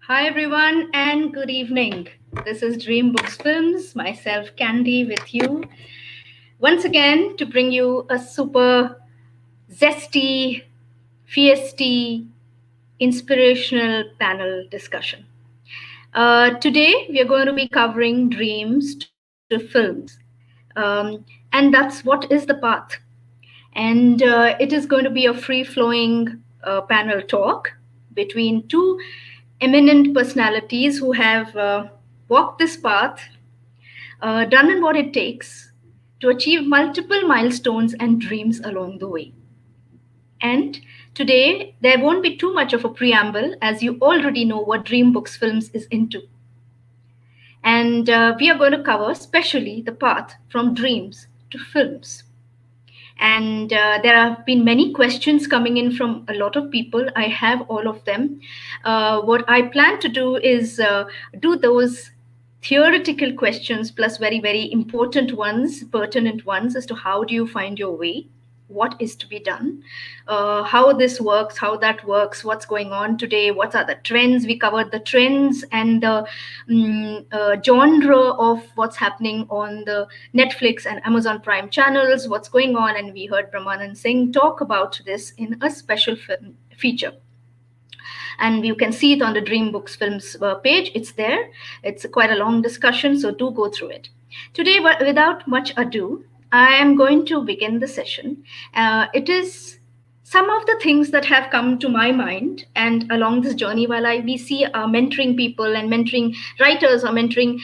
Hi everyone and good evening. This is Dream Books Films, myself Candy with you once again to bring you a super zesty, fiesty, inspirational panel discussion. Today we are going to be covering dreams to films. And that's what is the path. And it is going to be a free flowing panel talk between two eminent personalities who have walked this path, done in what it takes to achieve multiple milestones and dreams along the way. And today, there won't be too much of a preamble as you already know what Dream Books Films is into. And we are going to cover specially the path from dreams to films. And there have been many questions coming in from a lot of people. I have all of them. What I plan to do is do those theoretical questions plus very, very important ones, pertinent ones as to how do you find your way, what is to be done, how this works, how that works, what's going on today, what are the trends. We covered the trends and the genre of what's happening on the Netflix and Amazon Prime channels, what's going on, and we heard Brahmanand Siingh talk about this in a special film feature. And you can see it on the Dream Books Films page. It's there. It's quite a long discussion, so do go through it. Today, without much ado, I am going to begin the session. It is some of the things that have come to my mind, and along this journey, while we see mentoring people and mentoring writers or mentoring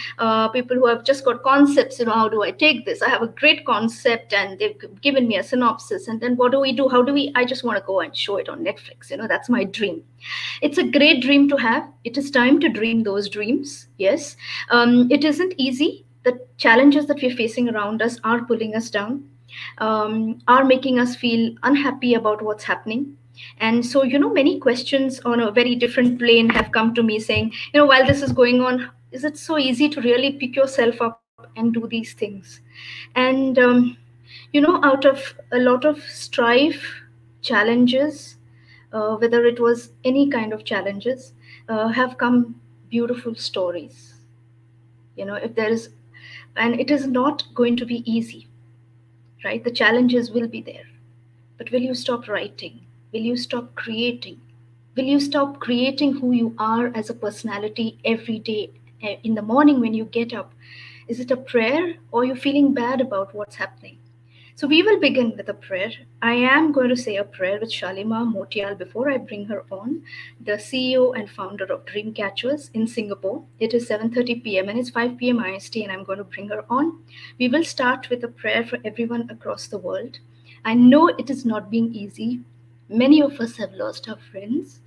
people who have just got concepts, how do I take this? I have a great concept and they've given me a synopsis, and then what do we do? How do we? I just want to go and show it on Netflix. That's my dream. It's a great dream to have. It is time to dream those dreams. Yes, it isn't easy. The challenges that we're facing around us are pulling us down, are making us feel unhappy about what's happening. And so, many questions on a very different plane have come to me saying, while this is going on, is it so easy to really pick yourself up and do these things? And, out of a lot of strife, challenges, whether it was any kind of challenges, have come beautiful stories. If there is, and it is not going to be easy, right? The challenges will be there. But will you stop writing? Will you stop creating? Will you stop creating who you are as a personality every day? In the morning when you get up, is it a prayer or are you feeling bad about what's happening? So we will begin with a prayer. I am going to say a prayer with Shalima Motial before I bring her on, the CEO and founder of Dreamcatchers in Singapore. It is 7:30 p.m. and it's 5 p.m. IST, and I'm going to bring her on. We will start with a prayer for everyone across the world. I know it is not being easy. Many of us have lost our friends,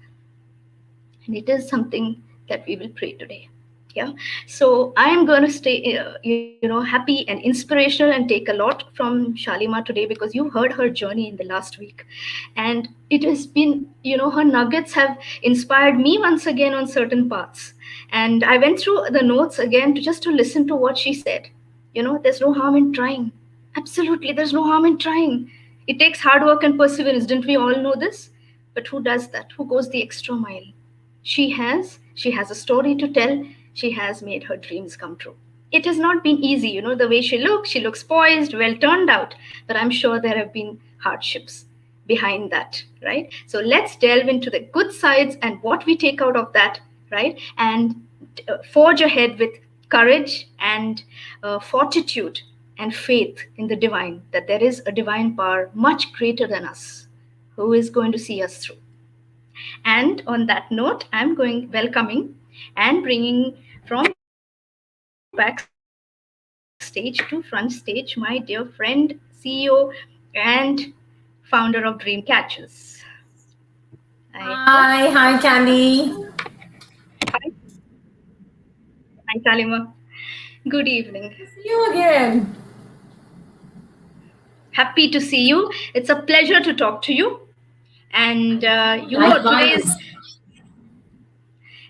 and it is something that we will pray today. Yeah, so I am going to stay happy and inspirational and take a lot from Shalima today, because you heard her journey in the last week, and it has been, her nuggets have inspired me once again on certain paths. And I went through the notes again to listen to what she said. There's no harm in trying. Absolutely, there's no harm in trying. It takes hard work and perseverance. Didn't we all know this? But who does that? Who goes the extra mile? She has a story to tell. She has made her dreams come true. It has not been easy, the way she looks poised, well turned out, but I'm sure there have been hardships behind that, right? So let's delve into the good sides and what we take out of that, right? And forge ahead with courage and fortitude and faith in the divine, that there is a divine power much greater than us who is going to see us through. And on that note, I'm welcoming and bringing from backstage to front stage my dear friend, CEO, and founder of Dreamcatchers. Hi, Candy. Hi, hi, Shalima. Good evening. See you again. Happy to see you. It's a pleasure to talk to you. And today's Likewise.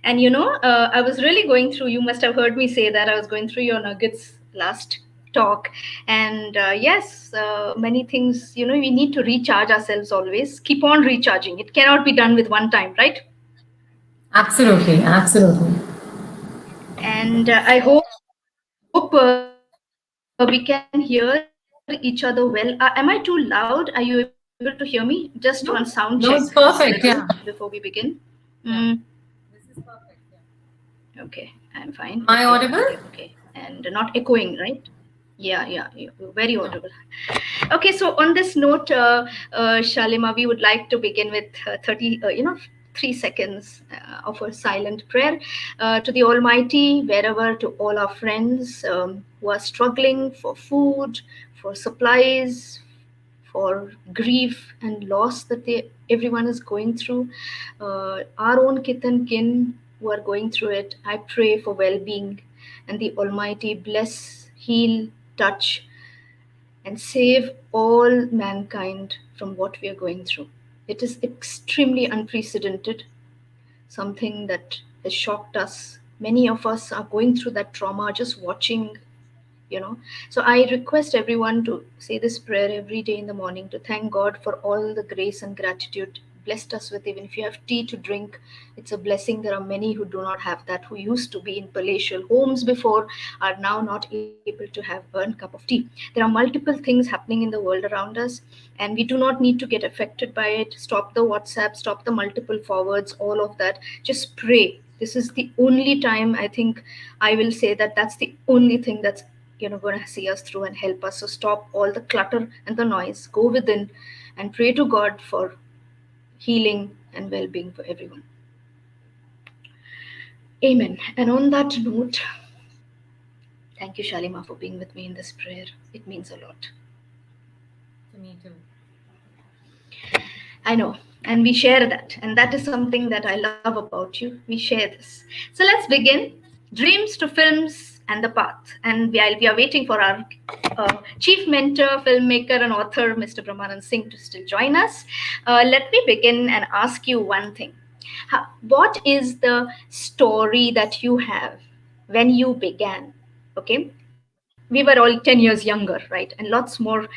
I was really going through, you must have heard me say that I was going through your nuggets last talk. And yes, many things, we need to recharge ourselves always. Keep on recharging. It cannot be done with one time, right? Absolutely, absolutely. And I hope we can hear each other well. Am I too loud? Are you able to hear me? Just one sound check little before we No, begin. no, it's perfect. Yeah, Mm, yeah. This is perfect. Yeah. okay, I'm fine. Am I audible? Okay. And not echoing, right? Yeah, you're very No. audible. Okay, so on this note, Shalima, we would like to begin with 30, 3 seconds of a silent prayer to the Almighty, wherever, to all our friends who are struggling for food, for supplies, for grief and loss that everyone is going through. Our own kith and kin who are going through it, I pray for well being, and the Almighty bless, heal, touch, and save all mankind from what we are going through. It is extremely unprecedented, something that has shocked us. Many of us are going through that trauma just watching, you know. So I request everyone to say this prayer every day in the morning to thank God for all the grace and gratitude blessed us with. Even if you have tea to drink, it's a blessing. There are many who do not have that, who used to be in palatial homes before, are now not able to have one cup of tea. There are multiple things happening in the world around us, and we do not need to get affected by it. Stop the WhatsApp, stop the multiple forwards, all of that. Just pray. This is the only time, I think, I will say that that's the only thing that's going to see us through and help us. So stop all the clutter and the noise, go within and pray to God for healing and well-being for everyone. Amen. And on that note, thank you, Shalima, for being with me in this prayer. It means a lot. To me too. I know. And we share that. And that is something that I love about you. We share this. So let's begin. Dreams to films and the path. And we are waiting for our chief mentor, filmmaker, and author, Mr. Brahmanand Singh, to still join us. Let me begin and ask you one thing. What is the story that you have when you began? Okay, we were all 10 years younger, right? And lots more,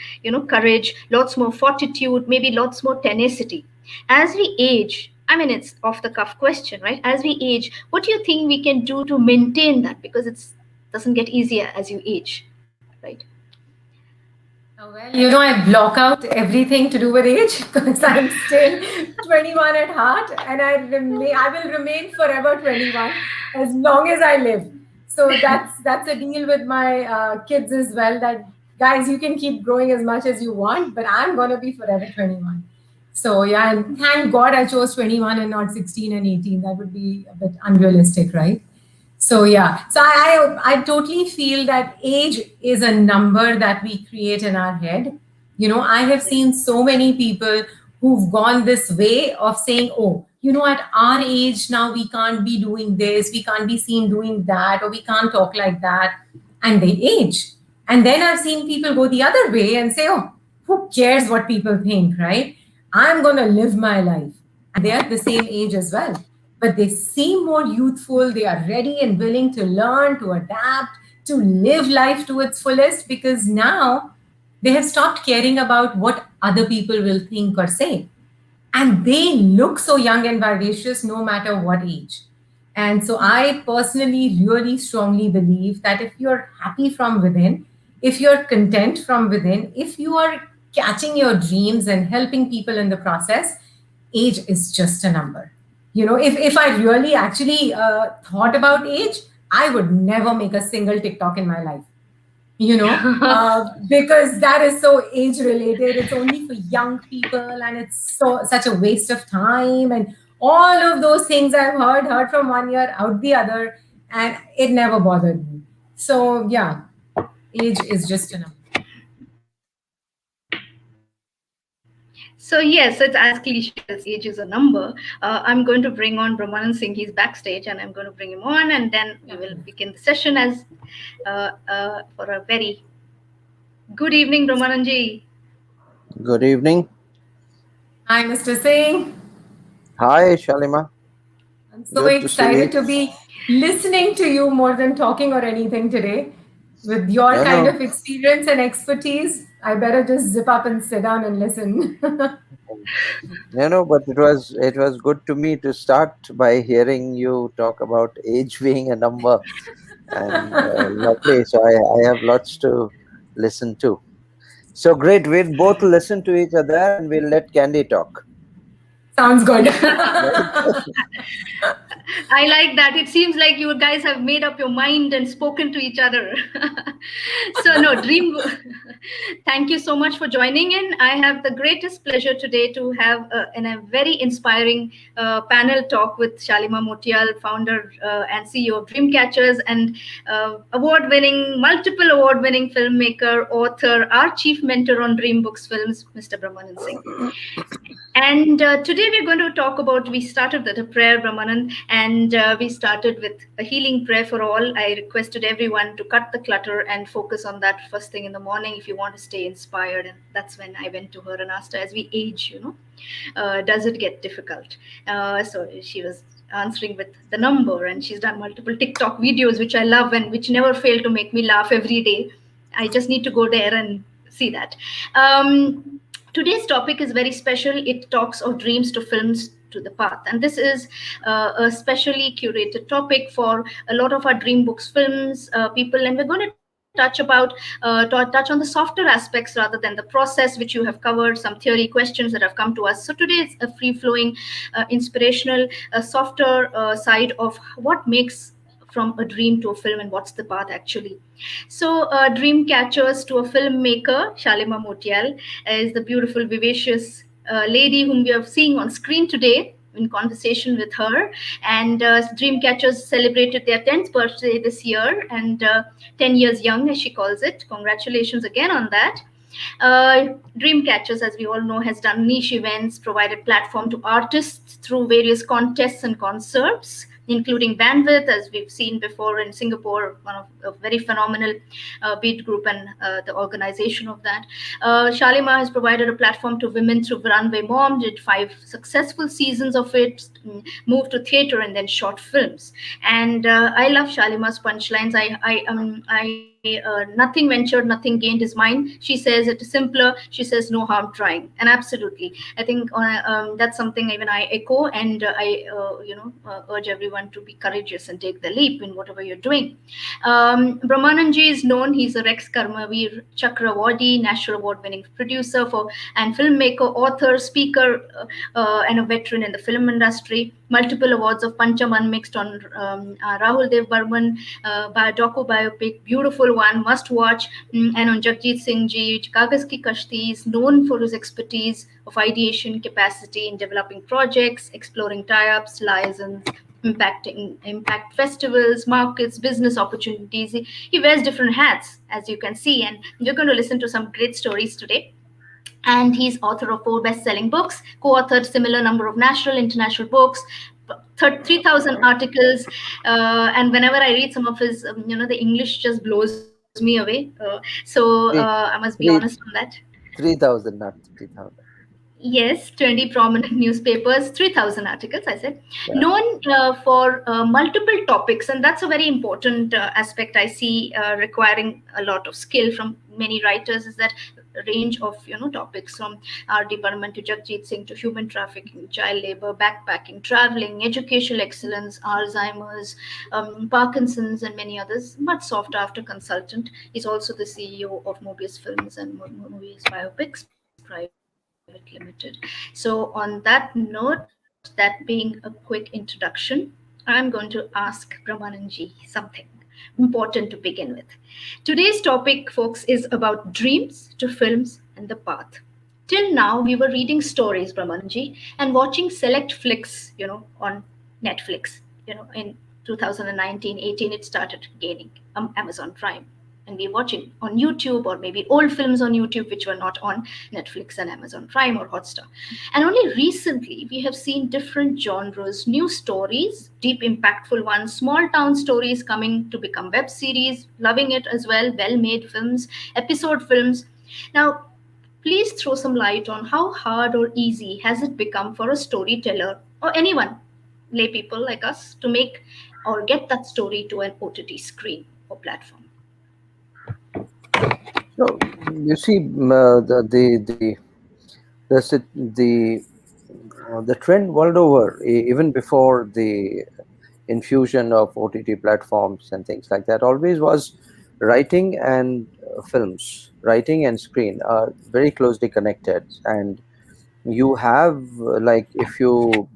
courage, lots more fortitude, maybe lots more tenacity. As we age, I mean, it's off the cuff question, right? As we age, what do you think we can do to maintain that? Because it doesn't get easier as you age, right? Oh, well, I block out everything to do with age because I'm still 21 at heart, and I will remain forever 21 as long as I live. So that's a deal with my kids as well. That guys, you can keep growing as much as you want, but I'm gonna be forever 21. So yeah, and thank God I chose 21 and not 16 and 18. That would be a bit unrealistic, right? So yeah, so I totally feel that age is a number that we create in our head. I have seen so many people who've gone this way of saying, oh, at our age now we can't be doing this, we can't be seen doing that, or we can't talk like that, and they age. And then I've seen people go the other way and say, oh, who cares what people think, right? I'm going to live my life. And they are the same age as well. But they seem more youthful. They are ready and willing to learn, to adapt, to live life to its fullest because now they have stopped caring about what other people will think or say. And they look so young and vivacious no matter what age. And so I personally really strongly believe that if you're happy from within, if you're content from within, if you are catching your dreams and helping people in the process, age is just a number. If I really actually thought about age, I would never make a single TikTok in my life because that is so age related. It's only for young people, and it's such a waste of time, and all of those things I've heard from one year out the other, and it never bothered me. So yeah, age is just a number. So yes, it's as cliche as age is a number. I'm going to bring on Brahmanand Singh. He's backstage, and I'm going to bring him on, and then we will begin the session as for a very good evening, Brahmanandji. Good evening. Hi, Mr. Singh. Hi, Shalima. I'm so Good to see excited you. to be listening to you more than talking or anything today with your You kind know, of experience and expertise. I better just zip up and sit down and listen. But it was good to me to start by hearing you talk about age being a number, and lovely. So I have lots to listen to. So great. We'll both listen to each other, and we'll let Candy talk. Sounds good. I like that. It seems like you guys have made up your mind and spoken to each other. So, no, thank you so much for joining in. I have the greatest pleasure today to have a very inspiring panel talk with Shalima Motial, founder and CEO of Dreamcatchers, and multiple award winning filmmaker, author, our chief mentor on Dream Books Films, Mr. Brahmanand Singh. And today we're going to talk about, we started with a prayer, Brahmanand, and we started with a healing prayer for all. I requested everyone to cut the clutter and focus on that first thing in the morning if you want to stay inspired. And that's when I went to her and asked her, as we age, does it get difficult? So she was answering with the number, and she's done multiple TikTok videos, which I love and which never fail to make me laugh every day. I just need to go there and see that. Today's topic is very special. It talks of dreams to films to the path. And this is a specially curated topic for a lot of our Dream Books films people. And we're going to touch on the softer aspects rather than the process, which you have covered, some theory questions that have come to us. So today is a free flowing, inspirational, softer side of what makes from a dream to a film and what's the path actually. So, dream catchers to a filmmaker, Shalima Motial, is the beautiful, vivacious lady whom we are seeing on screen today in conversation with her. And Dreamcatchers celebrated their 10th birthday this year, and 10 years young, as she calls it. Congratulations again on that. Dreamcatchers, as we all know, has done niche events, provided platform to artists through various contests and concerts, including Bandwidth, as we've seen before in Singapore, one of a very phenomenal beat group and the organization of that. Shalima has provided a platform to women through Runway Mom, did 5 successful seasons of it, moved to theater and then short films. And I love Shalima's punchlines. Nothing ventured, nothing gained is mine. She says it is simpler. She says no harm trying, and absolutely, I think that's something even I echo, and I urge everyone to be courageous and take the leap in whatever you're doing. Brahmanand ji is known. He's a Rex Karmavir Chakra Awardee, National Award-winning producer for and filmmaker, author, speaker, and a veteran in the film industry. Multiple awards of Pancham Unmixed on Rahul Dev Burman, docu biopic, beautiful one, must watch, and on Jagjit Singh ji, Kagas Ki Kashti is known for his expertise of ideation capacity in developing projects, exploring tie-ups, liaisons, impact festivals, markets, business opportunities. He wears different hats, as you can see, and you're going to listen to some great stories today. And he's author of 4 best-selling books, co-authored similar number of national, international books, 3,000 articles, and whenever I read some of his, the English just blows me away. I must be honest on Three that. 3,000, not 3,000. Yes, 20 prominent newspapers, 3,000 articles, I said. Yeah. Known for multiple topics, and that's a very important aspect I see requiring a lot of skill from many writers, is that range of topics from R.D. Burman to Jagjit Singh to human trafficking, child labor, backpacking, traveling, educational excellence, Alzheimer's, Parkinson's, and many others. But sought after consultant. He's also the CEO of Mobius Films and Mobius Biopics Private Limited. So, on that note, that being a quick introduction, I'm going to ask Brahmanand ji something important to begin with. Today's topic, folks, is about dreams to films and the path. Till now, we were reading stories, Brahmanand ji, and watching select flicks, on Netflix. In 2019-18, it started gaining Amazon Prime, and we're watching on YouTube, or maybe old films on YouTube which were not on Netflix and Amazon Prime or Hotstar. And only recently we have seen different genres, new stories, deep, impactful ones, small town stories coming to become web series, loving it as well, well made films, episode films. Now, please throw some light on how hard or easy has it become for a storyteller or anyone, lay people like us, to make or get that story to an OTT screen or platform. No, you see, the the trend world over, even before the infusion of OTT platforms and things like that, always was writing and films. Writing and screen are very closely connected, and you have like if you,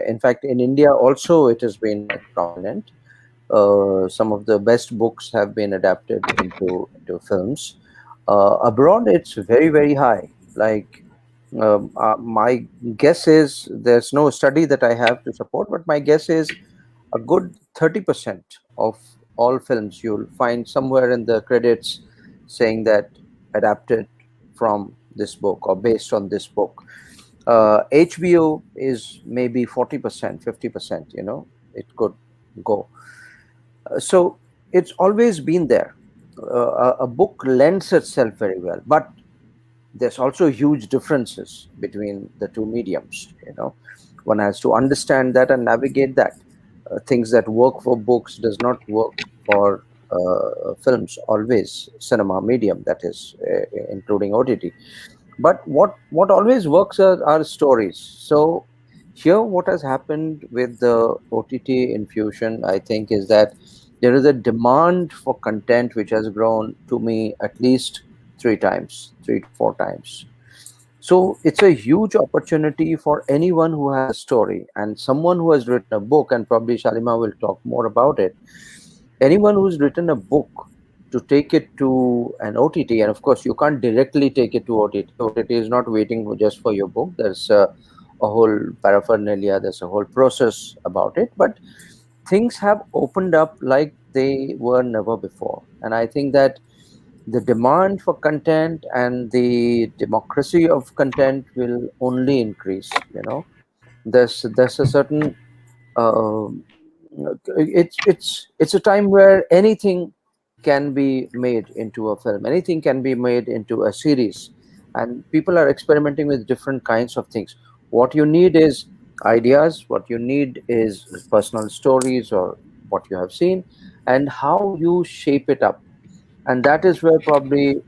in fact, in India also it has been like prominent. Some of the best books have been adapted into films. Abroad, it's very very high. Like my guess is, there's no study that I have to support, but my guess is a good 30% of all films you'll find somewhere in the credits saying that adapted from this book or based on this book. HBO is maybe 40%, 50%, it could go. So it's always been there. A book lends itself very well, but there's also huge differences between the two mediums. One has to understand that and navigate that. Things that work for books does not work for films always, cinema medium, that is, including OTT. But what always works are stories. So here what has happened with the OTT infusion, I think, is that there is a demand for content which has grown to me at least three to four times. So it's a huge opportunity for anyone who has a story and someone who has written a book, and probably Shalima will talk more about it. Anyone who's written a book, to take it to an OTT, and of course you can't directly take it to OTT. OTT is not waiting just for your book. There's a whole paraphernalia, there's a whole process about it. But things have opened up like they were never before. And I think that the demand for content and the democracy of content will only increase. There's a certain uh, it's a time where anything can be made into a film, anything can be made into a series, and people are experimenting with different kinds of things. What you need is ideas, what you need is personal stories or what you have seen, and how you shape it up. And that is where probably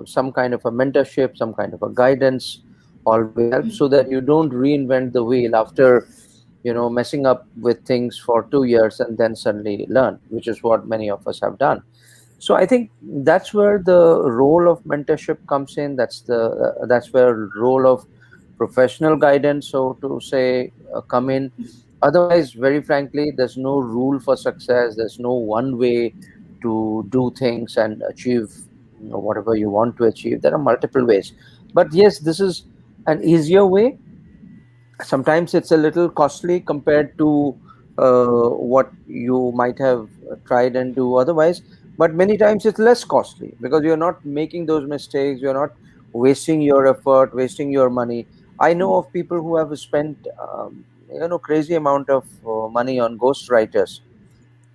some kind of a mentorship, some kind of a guidance always helps, so that you don't reinvent the wheel after messing up with things for 2 years and then suddenly learn, which is what many of us have done. So I think that's where the role of mentorship comes in. That's where role of professional guidance, so to say, come in. Otherwise, very frankly, there's no rule for success. There's no one way to do things and achieve whatever you want to achieve. There are multiple ways, but yes, this is an easier way. Sometimes it's a little costly compared to what you might have tried and do otherwise, but many times it's less costly because you're not making those mistakes, you're not wasting your effort, wasting your money. I know of people who have spent crazy amount of money on ghost writers,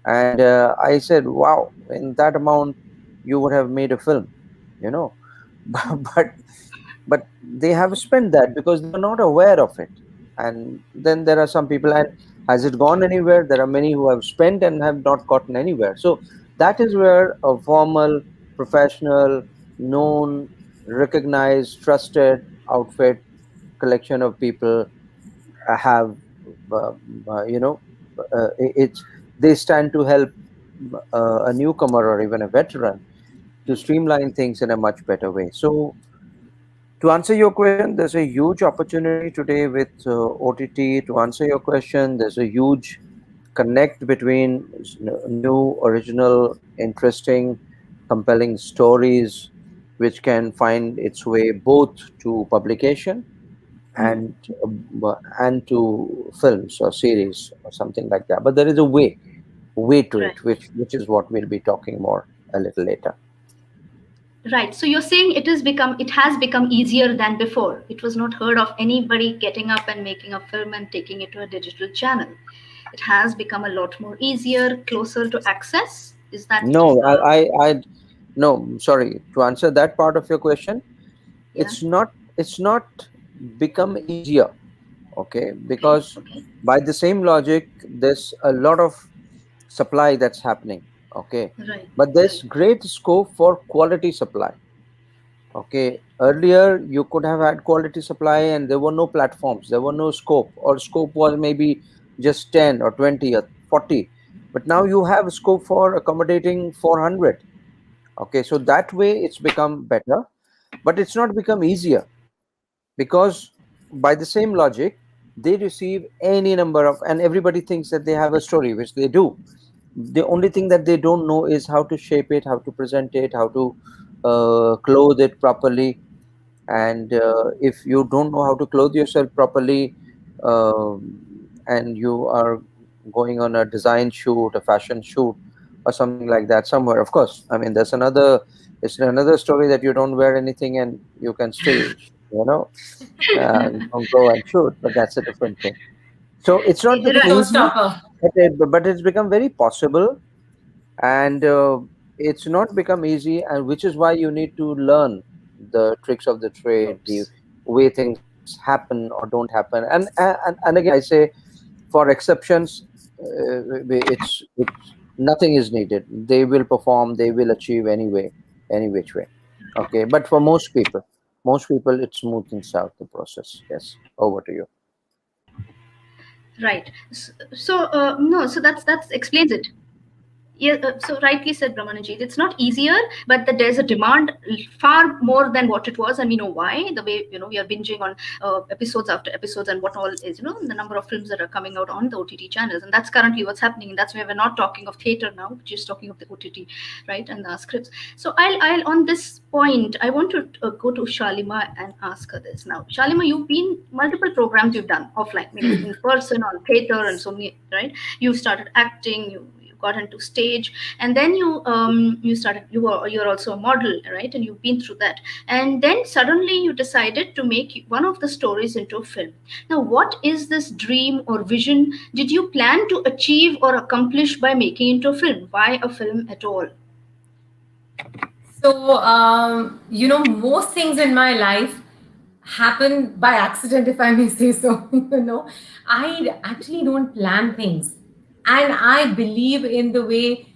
and I said, wow, in that amount you would have made a film, you know but but they have spent that because they are not aware of it. And then there are some people, and has it gone anywhere? There are many who have spent and have not gotten anywhere. So that is where a formal, professional, known, recognized, trusted outfit, collection of people have uh, you know it's they stand to help a newcomer or even a veteran to streamline things in a much better way. So to answer your question, there's a huge opportunity today with OTT. To answer your question, there's a huge connect between new, original, interesting, compelling stories, which can find its way both to publication and to films or series or something like that. But there is a way to Right. it, which is what we'll be talking more a little later. Right. So you're saying it has become easier than before. It was not heard of anybody getting up and making a film and taking it to a digital channel. It has become a lot more easier, closer to access. Is that No, no, sorry. To answer that part of your question, yeah? it's not become easier, okay? Okay. Because Okay. by the same logic, there's a lot of supply that's happening, okay? Right. But Right. there's great scope for quality supply. Okay, earlier you could have had quality supply and there were no platforms, there were no scope, or scope was maybe just 10 or 20 or 40. But now you have scope for accommodating 400. Okay, so that way it's become better, but it's not become easier, because by the same logic, they receive any number of, and everybody thinks that they have a story, which they do. The only thing that they don't know is how to shape it, how to present it, how to clothe it properly. And if you don't know how to clothe yourself properly, and you are going on a design shoot, a fashion shoot, or something like that somewhere, of course, I mean, it's another story that you don't wear anything and you can still, you know, don't go and shoot, but that's a different thing. So it's not The become Right. easy, showstopper. but it's become very possible. And it's not become easy, and which is why you need to learn the tricks of the trade, the Ropes. way things happen or don't happen. And again, I say, for exceptions, it's nothing is needed. They will perform, they will achieve anyway, any which way. Okay, but for most people it smoothens out the process. Yes, over to you. Right. No, so that's explains it. Yeah, so rightly said, Brahmanajit. It's not easier, but that there's a demand far more than what it was, and we know why. The way we are binging on episodes after episodes, and what all is the number of films that are coming out on the OTT channels, and that's currently what's happening. And that's why we're not talking of theater now, just talking of the OTT, right, and the scripts. So I'll on this point, I want to go to Shalima and ask her this now. Shalima, you've been multiple programs you've done offline, meaning in person, on theater, and so many, right? You started acting, you got into stage, and then you started, you're also a model, right, and you've been through that, and then suddenly you decided to make one of the stories into a film. Now, what is this dream or vision did you plan to achieve or accomplish by making into a film? Why a film at all? So, most things in my life happen by accident, if I may say so. I actually don't plan things. And I believe in the way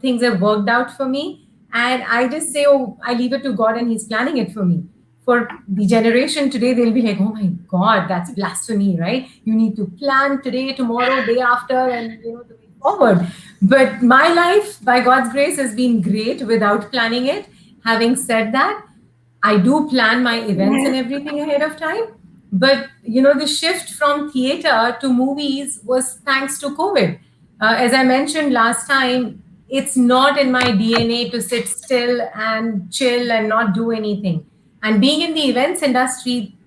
things have worked out for me. And I just say, oh, I leave it to God and He's planning it for me. For the generation today, they'll be like, oh my God, that's blasphemy, right? You need to plan today, tomorrow, day after, and the way forward. But my life, by God's grace, has been great without planning it. Having said that, I do plan my events and everything ahead of time. But the shift from theater to movies was thanks to COVID. As I mentioned last time, it's not in my DNA to sit still and chill and not do anything. And being in the events industry,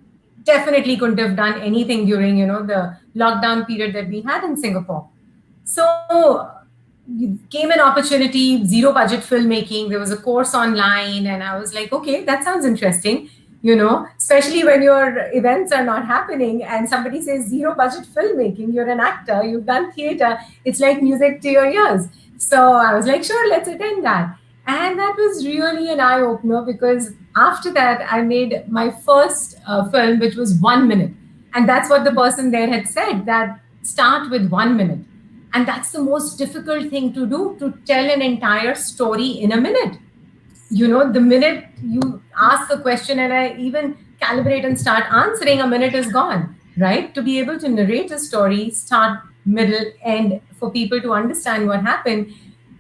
definitely couldn't have done anything during the lockdown period that we had in Singapore. So came an opportunity, zero budget filmmaking. There was a course online, and I was like, okay, that sounds interesting. Especially when your events are not happening and somebody says zero budget filmmaking, you're an actor, you've done theater, it's like music to your ears. So I was like, sure, let's attend that. And that was really an eye opener, because after that, I made my first film, which was 1 minute. And that's what the person there had said, that start with 1 minute. And that's the most difficult thing to do, to tell an entire story in a minute. The minute you ask a question and I even calibrate and start answering, a minute is gone, right? To be able to narrate a story, start, middle, end, for people to understand what happened.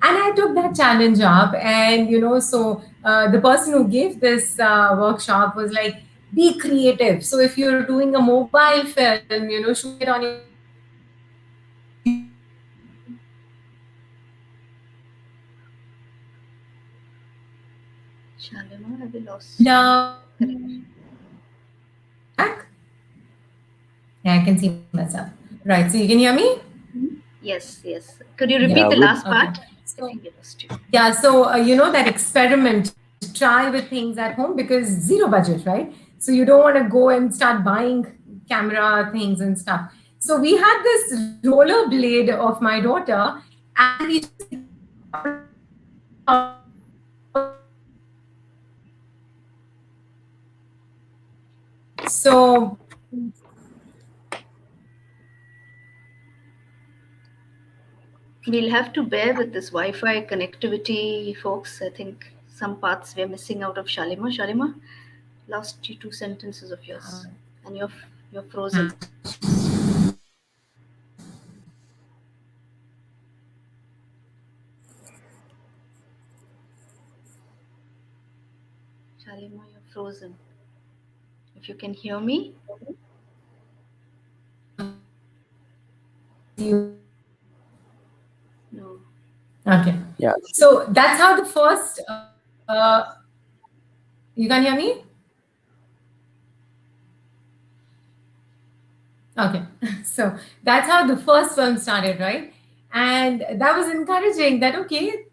And I took that challenge up. And, the person who gave this workshop was like, be creative. So if you're doing a mobile film, shoot it on your phone. If you're doing a video, shoot it on your phone. Shalima, have we lost? And Correct. back. Yeah, I can see myself. Right. So you can hear me? Yes, yes. Could you Yeah. repeat Yeah, the we last Okay. part? I So think we lost you. yeah. So that experiment, try with things at home, because zero budget, right? So you don't want to go and start buying camera things and stuff. So we had this roller blade of my daughter, and we just recorded so We'll have to bear with this Wi-Fi connectivity, folks. I think some parts we're missing out of Shalima. Shalima, lost you two sentences of yours, and you're frozen. Shalima, you're frozen. If you can hear me. No. Okay. Yeah. So that's how the first. You can hear me? Okay. So that's how the first film started, right? And that was encouraging that, okay,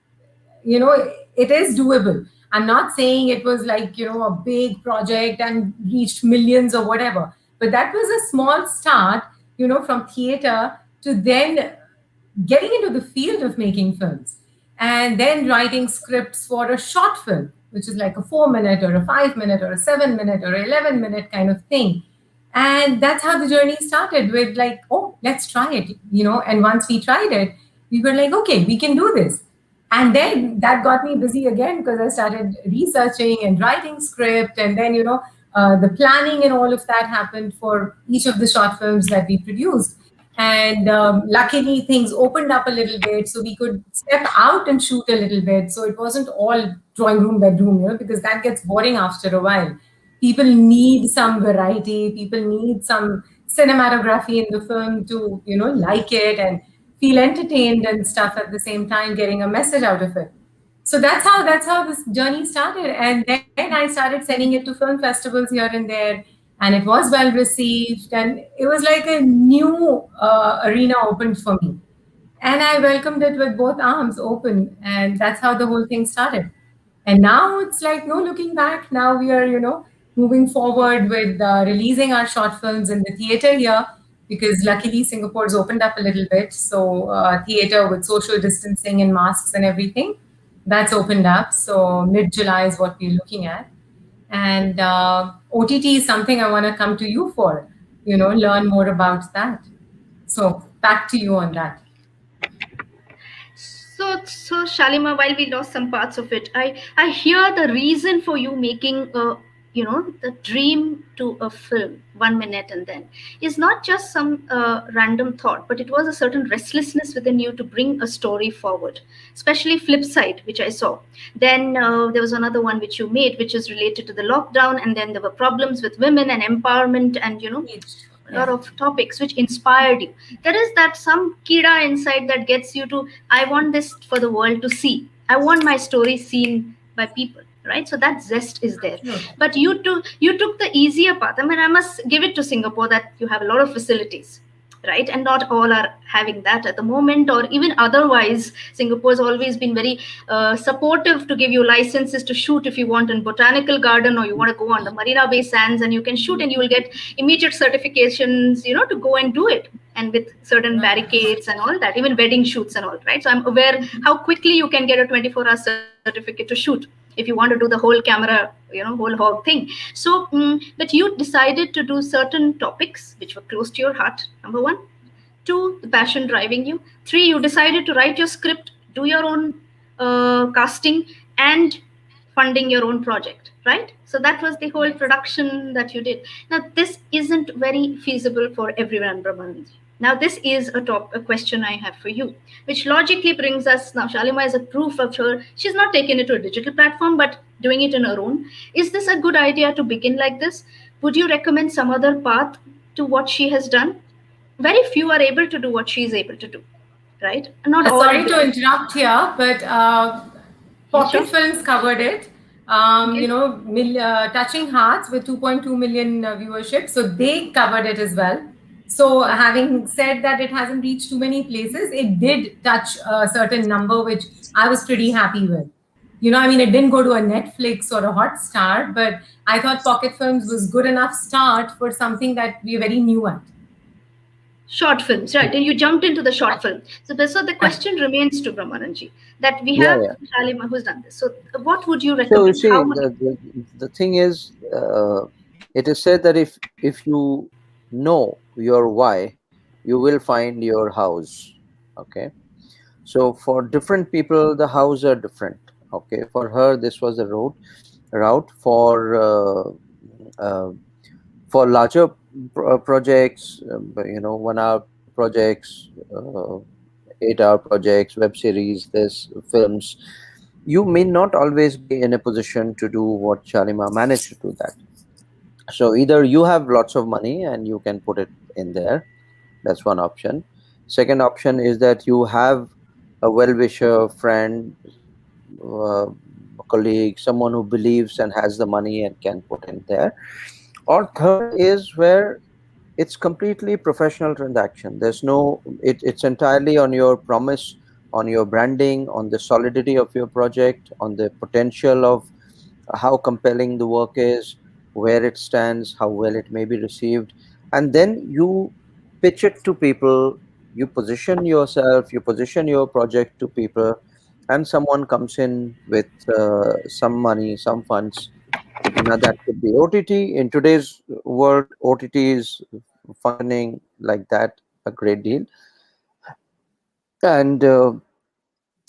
it is doable. I'm not saying it was like, a big project and reached millions or whatever, but that was a small start, from theater to then getting into the field of making films and then writing scripts for a short film, which is like a 4 minute or a 5 minute or a 7 minute or 11 minute kind of thing. And that's how the journey started with like, oh, let's try it, And once we tried it, we were like, okay, we can do this. And then that got me busy again because I started researching and writing script. And then, the planning and all of that happened for each of the short films that we produced. And luckily, things opened up a little bit, so we could step out and shoot a little bit. So it wasn't all drawing room, bedroom, because that gets boring after a while. People need some variety. People need some cinematography in the film to, like it and feel entertained and stuff at the same time, getting a message out of it. So that's how this journey started. And then I started sending it to film festivals here and there, and it was well received, and it was like a new arena opened for me, and I welcomed it with both arms open, and that's how the whole thing started. And now it's like no looking back. Now we are, moving forward with releasing our short films in the theater here, because luckily Singapore's opened up a little bit. So theater with social distancing and masks and everything, that's opened up. So mid-July is what we're looking at. And OTT is something I want to come to you for, learn more about that. So back to you on that. So Shalima, while we lost some parts of it, I hear the reason for you making the dream to a film 1 minute and then is not just some random thought, but it was a certain restlessness within you to bring a story forward, especially Flip Side, which I saw. Then there was another one which you made, which is related to the lockdown, and then there were problems with women and empowerment, and a lot of topics which inspired you. There is that some kida inside that gets you to, I want this for the world to see. I want my story seen by people, right? So that zest is there. But you took the easier path. I mean, I must give it to Singapore that you have a lot of facilities, right? And not all are having that at the moment, or even otherwise. Singapore has always been very supportive to give you licenses to shoot if you want in botanical garden, or you want to go on the Marina Bay Sands, and you can shoot and you will get immediate certifications, to go and do it, and with certain barricades and all that, even wedding shoots and all, right? So I'm aware how quickly you can get a 24-hour certificate to shoot if you want to do the whole camera, whole hog thing. So but you decided to do certain topics which were close to your heart, number one. Two, the passion driving you. Three, you decided to write your script, do your own casting, and funding your own project, right? So that was the whole production that you did. Now this isn't very feasible for everyone, Brahmanand. Now this is a question I have for you, which logically brings us now. Shalima is a proof of her. She's not taken it to a digital platform, but doing it in her own. Is this a good idea to begin like this? Would you recommend some other path to what she has done? Very few are able to do what she is able to do, right? Not all. Sorry to interrupt here, but Pocket Films covered it. Touching Hearts with 2.2 million viewership, so they covered it as well. So having said that, it hasn't reached too many places. It did touch a certain number, which I was pretty happy with. It didn't go to a Netflix or a Hotstar, but I thought Pocket Films was good enough start for something that we're very new at. Short films, right? And you jumped into the short film. So the question remains to Brahmanandji, that we have Shalima who's done this. So what would you recommend? So the thing is, it is said that if you know your why, you will find your house. Okay. So for different people, the house are different. Okay, for her this was the route uh, for larger projects, 1 hour projects, 8-hour projects, web series, this films. You may not always be in a position to do what Shalima managed to do that. So either you have lots of money and you can put it in there. That's one option. Second option is that you have a well-wisher, friend, uh, colleague, someone who believes and has the money and can put in there. Or third is where it's completely professional transaction. There's no, it's entirely on your promise, on your branding, on the solidity of your project, on the potential of how compelling the work is, where it stands, how well it may be received. And then you pitch it to people, you position yourself, you position your project to people, and someone comes in with some money, some funds. Now that could be OTT. In today's world, OTT is functioning like that a great deal, and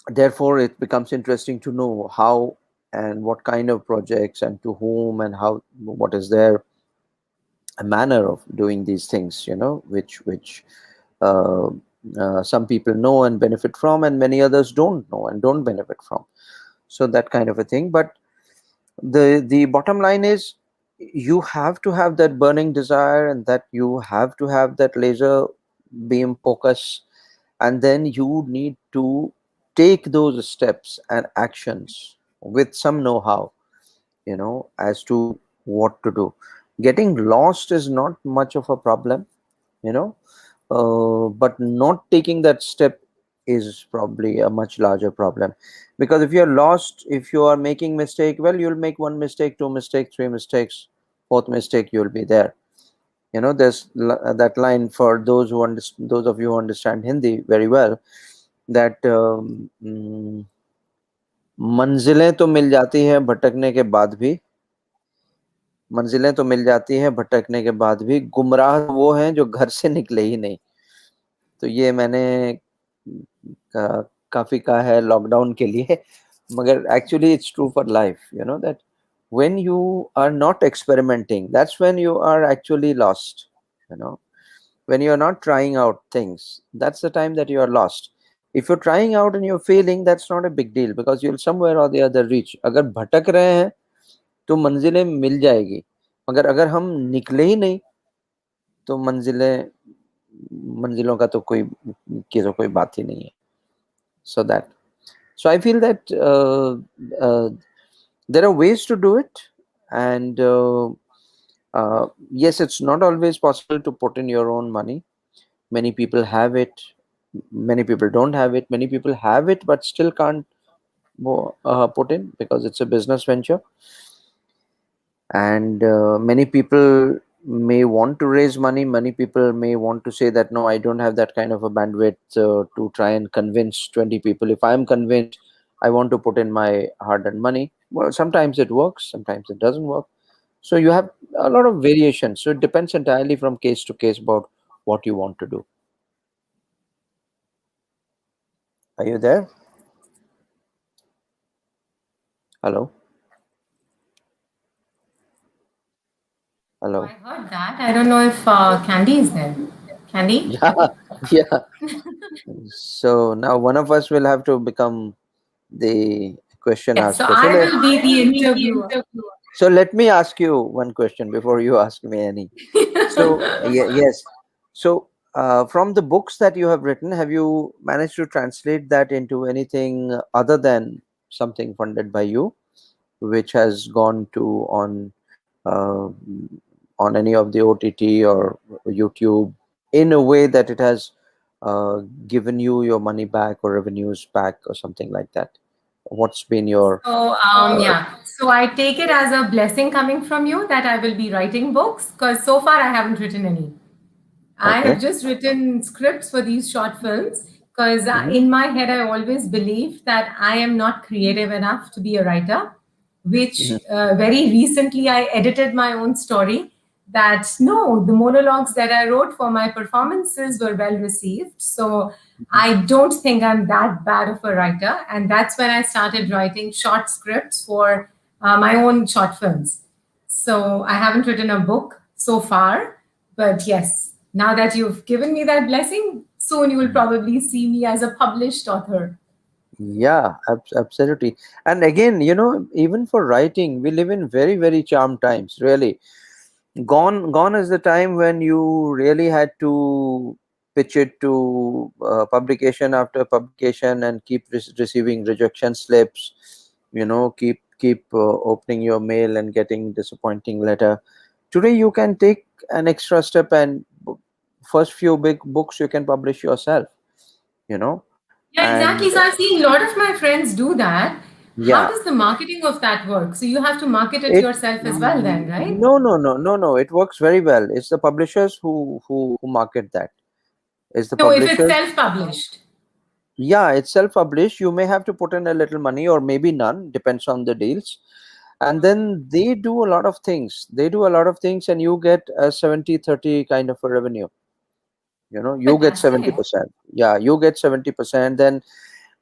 therefore it becomes interesting to know how and what kind of projects and to whom and how, what is their manner of doing these things, which uh, some people know and benefit from, and many others don't know and don't benefit from. So that kind of a thing. But the bottom line is, you have to have that burning desire, and that you have to have that laser beam focus, and then you need to take those steps and actions with some know-how, as to what to do. Getting lost is not much of a problem, you know but not taking that step is probably a much larger problem. Because if you're lost, if you are making mistake, well, you'll make one mistake, two mistakes, three mistakes, fourth mistake, you'll be there. There's that line, for those of you who understand Hindi very well, that मंजिलें तो मिल जाती हैं भटकने के बाद भी, मंजिलें तो मिल जाती हैं भटकने के बाद भी, गुमराह वो हैं जो घर से निकले ही नहीं. तो ये मैंने काफी कहा है लॉकडाउन के लिए, मगर actually it's true for life. That when you are not experimenting, that's when you are actually lost. When you are not trying out things, that's the time that you are lost. If you're trying out and you're failing, that's not a big deal, because you'll somewhere or the other reach. अगर भटक रहे हैं तो मंजिलें मिल जाएगी, मगर अगर हम निकले ही नहीं तो मंजिलों का तो कोई बात ही नहीं है. So I feel that there are ways to do it, and yes, it's not always possible to put in your own money. Many people have it, many people don't have it, many people have it but still can't put in, because it's a business venture. And many people may want to raise money, many people may want to say that, no, I don't have that kind of a bandwidth to try and convince 20 people. If I'm convinced, I want to put in my hard-earned money. Well, sometimes it works, sometimes it doesn't work. So you have a lot of variations. So it depends entirely from case to case about what you want to do. Are you there? Hello? Hello? I heard that. I don't know if Candy is there. Candy? Yeah, yeah. So now one of us will have to become the question Yes, so asker. I will be the interviewer. So let me ask you one question before you ask me any. So yes. So from the books that you have written, have you managed to translate that into anything other than something funded by you, which has gone to uh, on any of the OTT or YouTube, in a way that it has given you your money back or revenues back or something like that? What's been your So, yeah. So I take it as a blessing coming from you that I will be writing books, because so far I haven't written any. I okay? have just written scripts for these short films because Mhm. in my head, I always believed that I am not creative enough to be a writer, which Mhm. very recently I edited my own story that no, the monologues that I wrote for my performances were well received. So I don't think I'm that bad of a writer. And that's when I started writing short scripts for my own short films. So I haven't written a book so far, but yes, now that you've given me that blessing, soon you will probably see me as a published author. Yeah, absolutely. And again, even for writing, we live in very, very charmed times, really. Gone is the time when you really had to pitch it to publication after publication and keep receiving rejection slips, keep opening your mail and getting disappointing letter. Today you can take an extra step, and first few big books you can publish yourself, you know Yeah, and exactly. So I've seen a lot of my friends do that. How yeah. does the marketing of that work? So you have to market it It yourself as well, then, right? No, it works very well. It's the publishers who market that. It's the No, if it's publishers. self-published. Yeah, it's self-published. You may have to put in a little money or maybe none, depends on the deals. And then they do a lot of things. And you get a 70-30 kind of a revenue. You But get that's great. 70%. Yeah, you get 70%. Then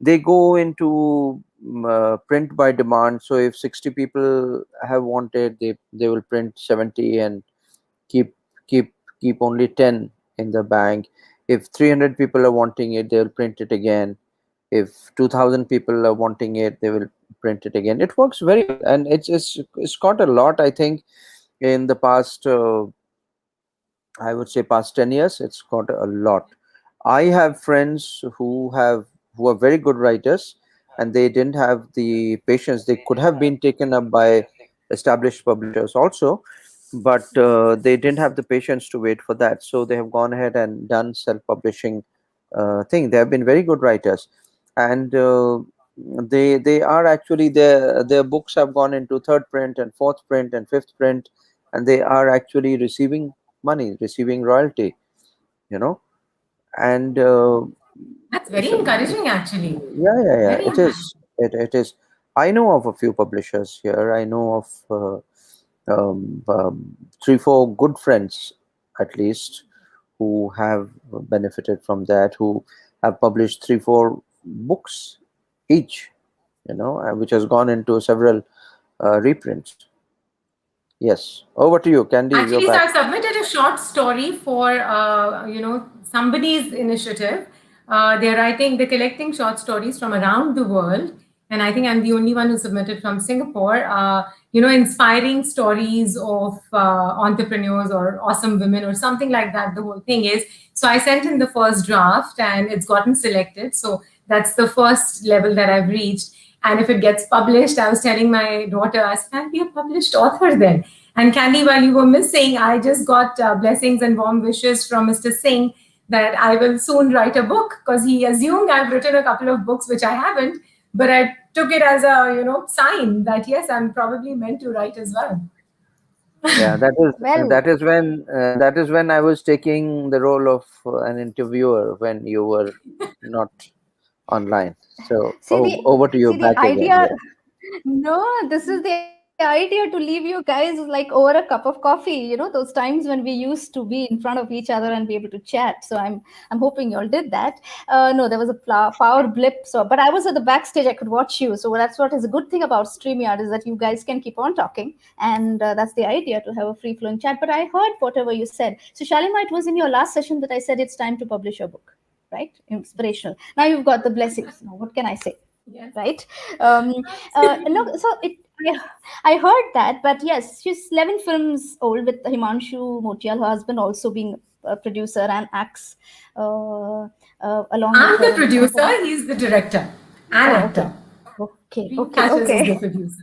they go into print by demand. So if 60 people have wanted, they will print 70 and keep keep keep only 10 in the bank. If 300 people are wanting it, they'll print it again. If 2000 people are wanting it, they will print it again. It works very well, and it's got a lot, I think. In the past, I would say past 10 years, it's got a lot. I have friends who are very good writers, and they didn't have the patience. They could have been taken up by established publishers also, but they didn't have the patience to wait for that. So they have gone ahead and done self-publishing thing. They have been very good writers, and they are actually their books have gone into third print and fourth print and fifth print, and they are actually receiving money, receiving royalty, you know and That's very if encouraging, actually. yeah, Very it encouraging. is. It is. I know of a few publishers here. I know of three, four good friends, at least, who have benefited from that, who have published three, four books each, which has gone into several reprints. Yes. Over to you, Candy. You're Actually, so back. I submitted a short story for somebody's initiative. They're collecting short stories from around the world, and I think I'm the only one who submitted from Singapore. Inspiring stories of entrepreneurs or awesome women or something like that. The whole thing is. So I sent in the first draft, and it's gotten selected. So that's the first level that I've reached. And if it gets published, I was telling my daughter, I said, I'll be a published author then. And Candy, while you were missing, I just got blessings and warm wishes from Mr. Siingh that I will soon write a book, because he assumed I've written a couple of books, which I haven't, but I took it as a sign that yes, I'm probably meant to write as well. Yeah, Well, that is when I was taking the role of an interviewer when you were not online. So over to you, see the back again. idea. Yeah. No, this is the idea to leave you guys like over a cup of coffee. Those times when we used to be in front of each other and be able to chat. So I'm hoping y'all did that. No, there was a power blip. So, but I was at the backstage. I could watch you. So that's what is a good thing about StreamYard, is that you guys can keep on talking, and that's the idea, to have a free flowing chat. But I heard whatever you said. So Shalima, it was in your last session that I said it's time to publish your book, right? Inspirational. Now you've got the blessings. Now what can I say? Yes. Right. No, so I heard that, but yes, she's 11 films old, with Himanshu Motial, her husband, also being a producer and acts along with I'm her the in the film. producer, he's the director and Oh, actor. okay, Dreamcatchers is the okay. producer.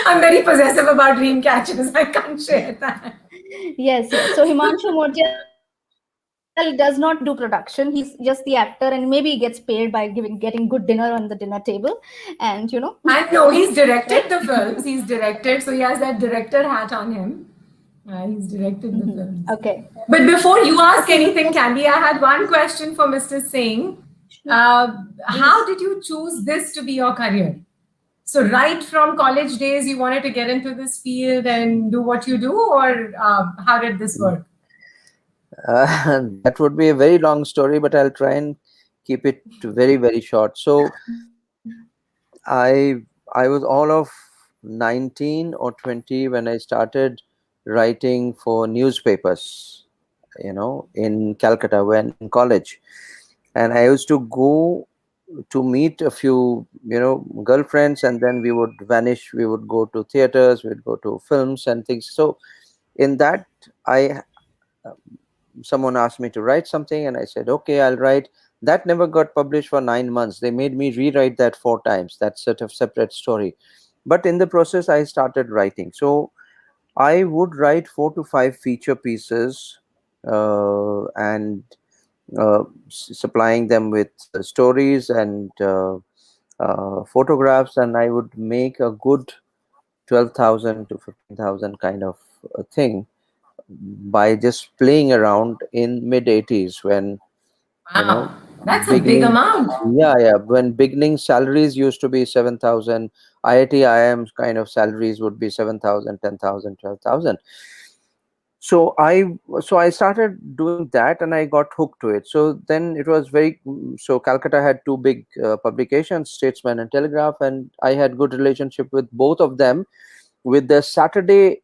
I'm very possessive about Dreamcatchers. I can't share that. Yes. So Himanshu Motial does not do production. He's just the actor, and maybe he gets paid by getting good dinner on the dinner table, and And no, he's right. directed the films. He's directed, so he has that director hat on him. He's directed the films. Okay. But before you ask Okay. anything, Candy, I had one question for Mr. Singh. How did you choose this to be your career? So right from college days, you wanted to get into this field and do what you do, or how did this work? That would be a very long story, but I'll try and keep it very, very short. So I I was all of 19 or 20 when I started writing for newspapers, in Calcutta when in college. And I used to go to meet a few, girlfriends, and then we would vanish. We would go to theaters, we'd go to films and things. So in that, I someone asked me to write something, and I said, okay, I'll write. That never got published for 9 months. They made me rewrite that 4 times. That's sort of separate story. But in the process, I started writing. So I would write 4 to 5 feature pieces, and supplying them with stories and photographs, and I would make a good 12,000 to 15,000 kind of thing by just playing around in mid 80s when you know Wow, that's a big beginning. amount. Yeah, when beginning salaries used to be 7,000. IIT IIM's kind of salaries would be 7,000, 10,000, 12,000. So I started doing that, and I got hooked to it. So then it was so Calcutta had two big publications, Statesman and Telegraph, and I had good relationship with both of them, with the Saturday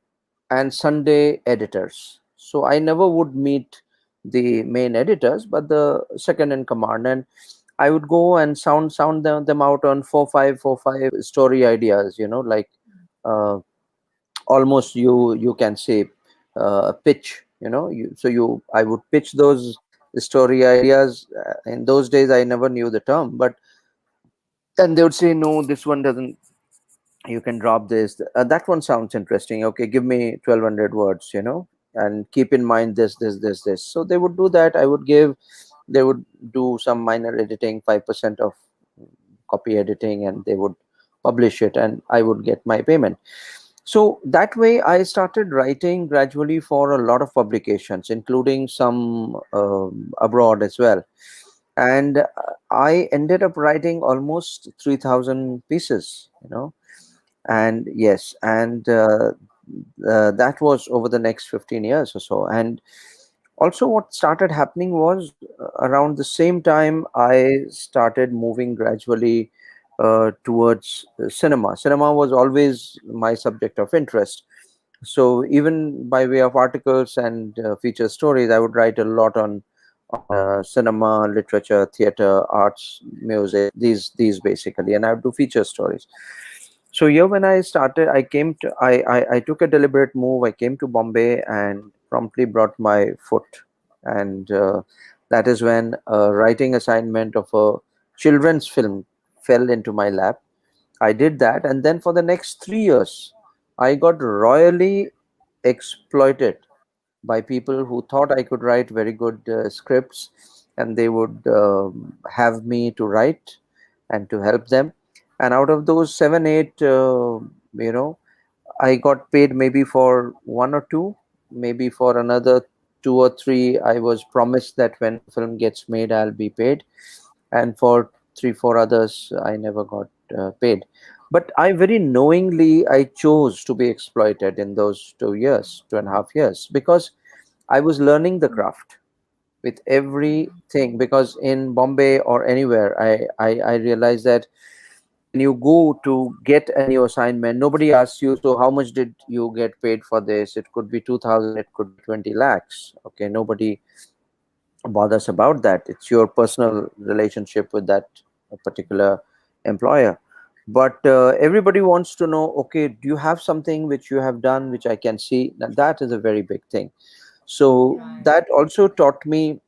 and Sunday editors. So I never would meet the main editors, but the second in command, and I would go and sound them out on 4 5 story ideas. Like uh, almost you can say pitch. I would pitch those story ideas. In those days, I never knew the term, but then they would say, no, this one doesn't, you can drop this. That one sounds interesting. Okay, give me 1,200 words, and keep in mind this. So they would do that. They would do some minor editing, 5% of copy editing, and they would publish it, and I would get my payment. So that way, I started writing gradually for a lot of publications, including some abroad as well. And I ended up writing almost 3,000 pieces, and yes, and that was over the next 15 years or so. And also what started happening was, around the same time, I started moving gradually towards cinema was always my subject of interest. So even by way of articles and feature stories, I would write a lot on cinema, literature, theater, arts, music, these basically, and I would do feature stories. So here, when I started, I took a deliberate move. I came to Bombay and promptly brought my foot, and that is when a writing assignment of a children's film fell into my lap. I did that, and then for the next 3 years, I got royally exploited by people who thought I could write very good scripts, and they would have me to write and to help them. And out of those seven, eight, I got paid maybe for one or two, maybe for another two or three. I was promised that when the film gets made, I'll be paid, and for three, four others, I never got paid. But I very knowingly I chose to be exploited in those 2 years, 2.5 years, because I was learning the craft with everything. Because in Bombay or anywhere, I realized that when you go to get a new assignment, nobody asks you, so how much did you get paid for this? It could be 2,000, it could be 20 lakhs. Okay, nobody bothers about that. It's your personal relationship with that particular employer. But everybody wants to know, okay, do you have something which you have done, which I can see? Now, that is a very big thing. So Right. that also taught me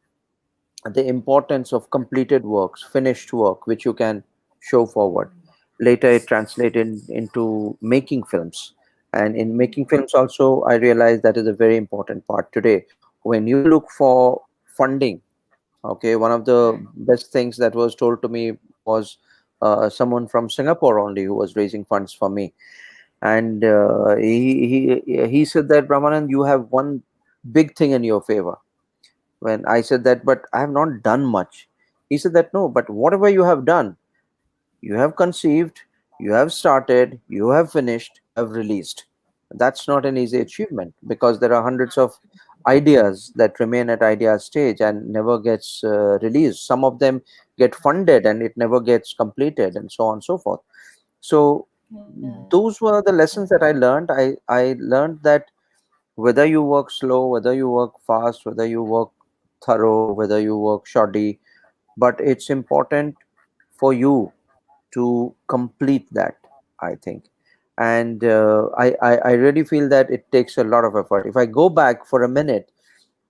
the importance of completed works, finished work, which you can show forward. Later, it translated into making films. And in making films, also, I realized that is a very important part today. When you look for funding, okay, one of the Right. best things that was told to me was someone from Singapore only who was raising funds for me. And he said that, Brahmanand, you have one big thing in your favor. When I said that, but I have not done much. He said that, no, but whatever you have done, you have conceived, You have started, you have finished, you have released. That's not an easy achievement, because there are hundreds of ideas that remain at idea stage and never gets released. Some of them get funded and it never gets completed, and so on and so forth. So those were the lessons that I learned. I learned that whether you work slow, whether you work fast, whether you work thorough, whether you work shoddy, but it's important for you to complete that, I think. And I really feel that it takes a lot of effort. If I go back for a minute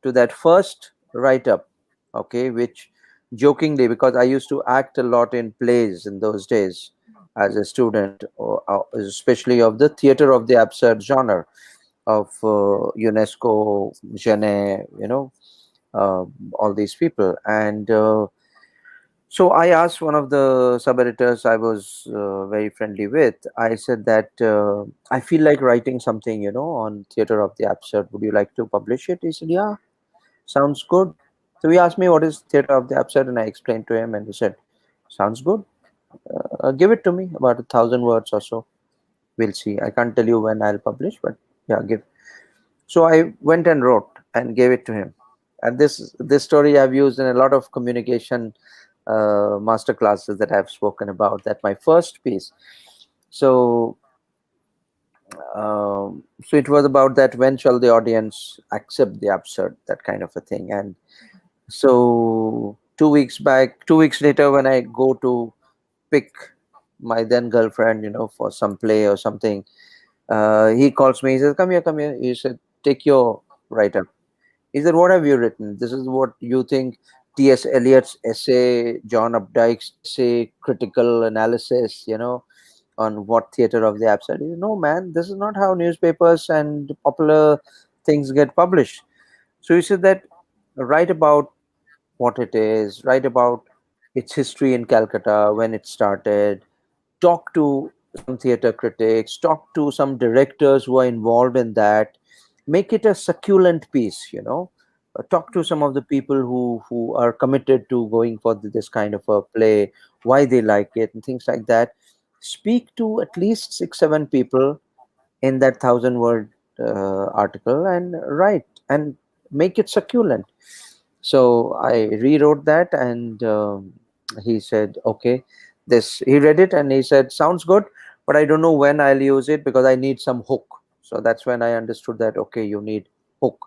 to that first write up, okay, which jokingly, because I used to act a lot in plays in those days as a student, or especially of the theater of the absurd genre of UNESCO, Genet, all these people. And so I asked one of the sub editors I was very friendly with. I said that I feel like writing something, on theater of the absurd. Would you like to publish it? He said, yeah, sounds good. So he asked me what is theater of the absurd, and I explained to him, and he said, sounds good. Give it to me, about 1,000 words or so. We'll see. I can't tell you when I'll publish, but yeah, give. So I went and wrote and gave it to him. And this story I've used in a lot of communication master classes that I've spoken about. That my first piece. So so it was about that, when shall the audience accept the absurd, that kind of a thing. And so 2 weeks later, when I go to pick my then girlfriend, for some play or something, he calls me. He says, come here, come here. He said, take your write up. He said, what have you written? This is what you think T.S. Eliot's essay, John Updike's essay, critical analysis, on what theater of the absurd is. No, man, this is not how newspapers and popular things get published. So he said that write about what it is, write about its history in Calcutta, when it started, talk to some theater critics, talk to some directors who are involved in that, make it a succulent piece, talk to some of the people who are committed to going for this kind of a play, why they like it, and things like that. Speak to at least 6 7 people in that 1,000 word article, and write and make it succulent. So I rewrote that, and he said, okay. This He read it and he said, sounds good, but I don't know when I'll use it, because I need some hook. So that's when I understood that, okay, you need hook.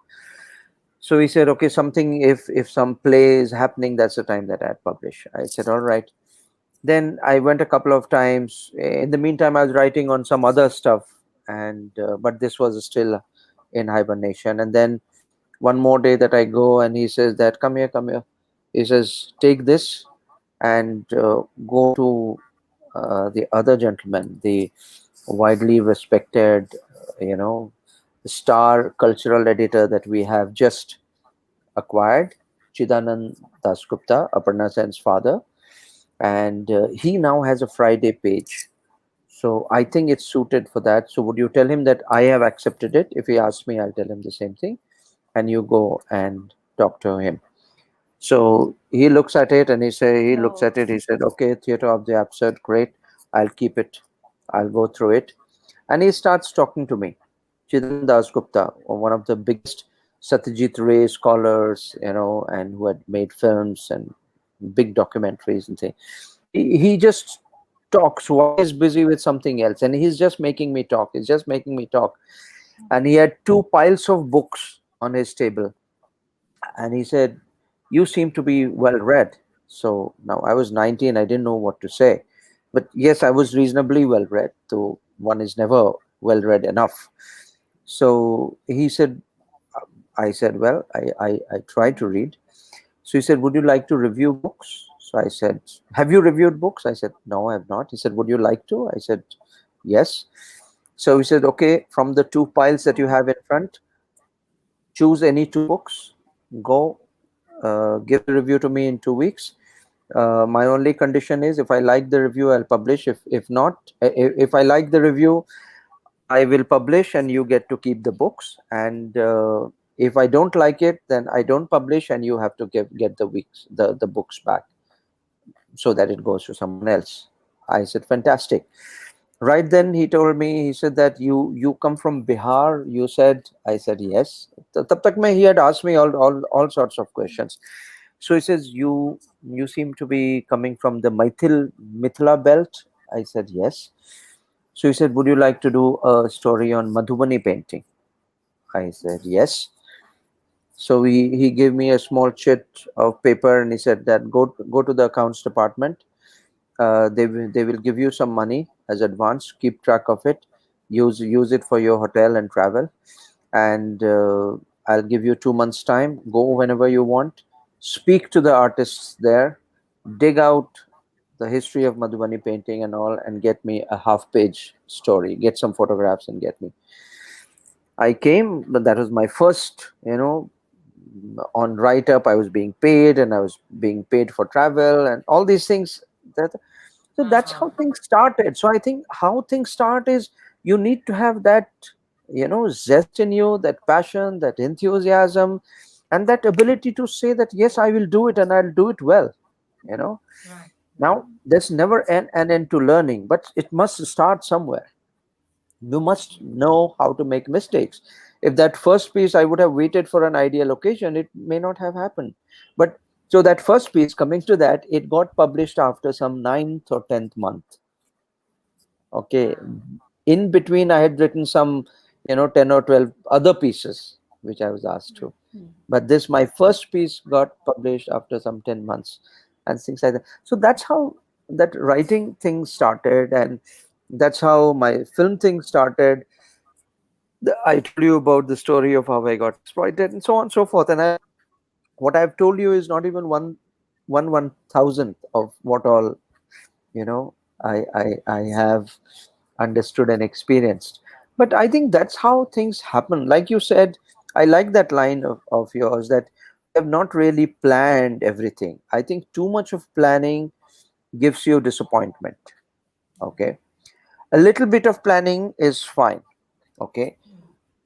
So he said, okay, something, if some play is happening, that's the time that I'd publish. I said, all right. Then I went a couple of times. In the meantime, I was writing on some other stuff, and but this was still in hibernation. And then one more day that I go, and he says that, come here, come here. He says, take this and go to the other gentleman, the widely respected, star cultural editor that we have just acquired, Chidanand Dasgupta, Aparna Sen's father. And he now has a Friday page. So I think it's suited for that. So would you tell him that I have accepted it? If he asks me, I'll tell him the same thing. And you go and talk to him. So he looks at it, and he looks at it. He said, okay, theater of the absurd, great. I'll keep it. I'll go through it. And he starts talking to me. Chidanand Dasgupta, one of the biggest Satyajit Ray scholars, and who had made films and big documentaries and things. He just talks while he's busy with something else, and he's just making me talk. He's just making me talk. And he had 2 piles of books on his table. And he said, you seem to be well read. So now I was 19, I didn't know what to say. But yes, I was reasonably well read, though one is never well read enough. So he said, I said, well, I tried to read. So he said, would you like to review books? So I said, have you reviewed books? I said, no, I have not. He said, would you like to? I said, yes. So he said, okay, from the 2 piles that you have in front, choose any 2 books, go give the review to me in 2 weeks. My only condition is, if I like the review, I'll publish. If not, if I like the review, I will publish, and you get to keep the books. And if I don't like it, then I don't publish, and you have to get the books back, so that it goes to someone else. I said, fantastic. Right then he told me, he said that you come from Bihar, you said. I said yes. Tab tak mein he had asked me all sorts of questions. So he says, you seem to be coming from the Mithila belt. I said yes. So he said, would you like to do a story on Madhubani painting? I said yes. So he gave me a small chit of paper and he said that go to the accounts department. They will give you some money as advance. Keep track of it. Use it for your hotel and travel. And I'll give you 2 months time. Go whenever you want. Speak to the artists there. Dig out the history of Madhubani painting and all, and get me a half-page story. Get some photographs and get me. I came, but that was my first, on write up. I was being paid, and I was being paid for travel and all these things. That So that's how things started. So I think how things start is you need to have that, zest in you, that passion, that enthusiasm, and that ability to say that, yes, I will do it and I'll do it well. You know, Right. now there's never an end to learning, but it must start somewhere. You must know how to make mistakes. If that first piece I would have waited for an ideal occasion, it may not have happened. But so that first piece, coming to that, it got published after some ninth or 10th month. Okay. In between, I had written some, 10 or 12 other pieces which I was asked to. But this, my first piece, got published after some 10 months and things like that. So that's how that writing thing started, and that's how my film thing started. I told you about the story of how I got exploited and so on and so forth. And what I've told you is not even one thousandth of what all, you know, I have understood and experienced. But I think that's how things happen. Like you said, I like that line of yours that we have not really planned everything. I think too much of planning gives you disappointment. Okay. A little bit of planning is fine. Okay.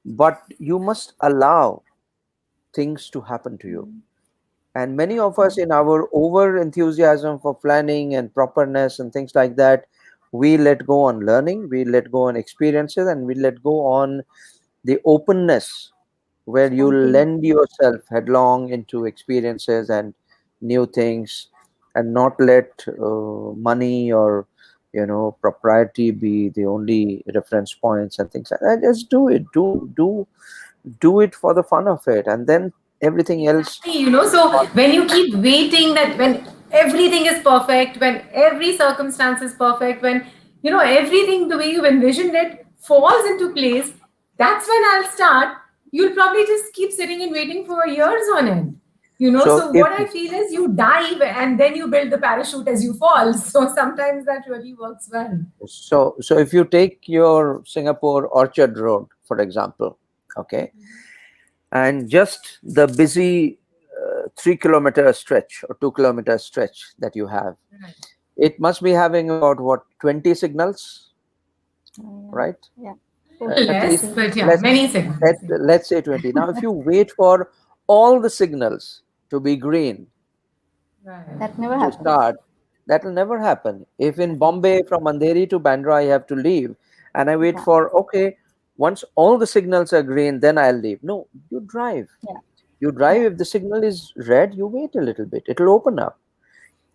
But you must allow things to happen to you. And many of us, in our over enthusiasm for planning and properness and things like that, we let go on learning, we let go on experiences, and we let go on the openness where you Spontaneous. lend yourself headlong into experiences and new things, and not let money or propriety be the only reference points and things like that. Just do it. Do it for the fun of it, and then everything else. Exactly, so when you keep waiting that when everything is perfect, when every circumstance is perfect, when, everything the way you've envisioned it falls into place, that's when I'll start. You'll probably just keep sitting and waiting for years on end. So So if what I feel is you dive and then you build the parachute as you fall. So sometimes that really works well. so if you take your Singapore Orchard Road, for example, okay, and just the busy 3 kilometer stretch or 2 kilometer stretch that you have, Right. it must be having about what, 20 signals, right? Yeah. At 40, Less, least 50. but yeah, let's many signals. let's say 20. Now, if you wait for all the signals to be green Right. That never to happens. start, that will never happen. If in Bombay from Andheri to Bandra I have to leave, and I wait Yeah. for, okay, once all the signals are green, then I'll leave. No, you drive. Yeah. You drive. Yeah. If the signal is red, you wait a little bit. It'll open up.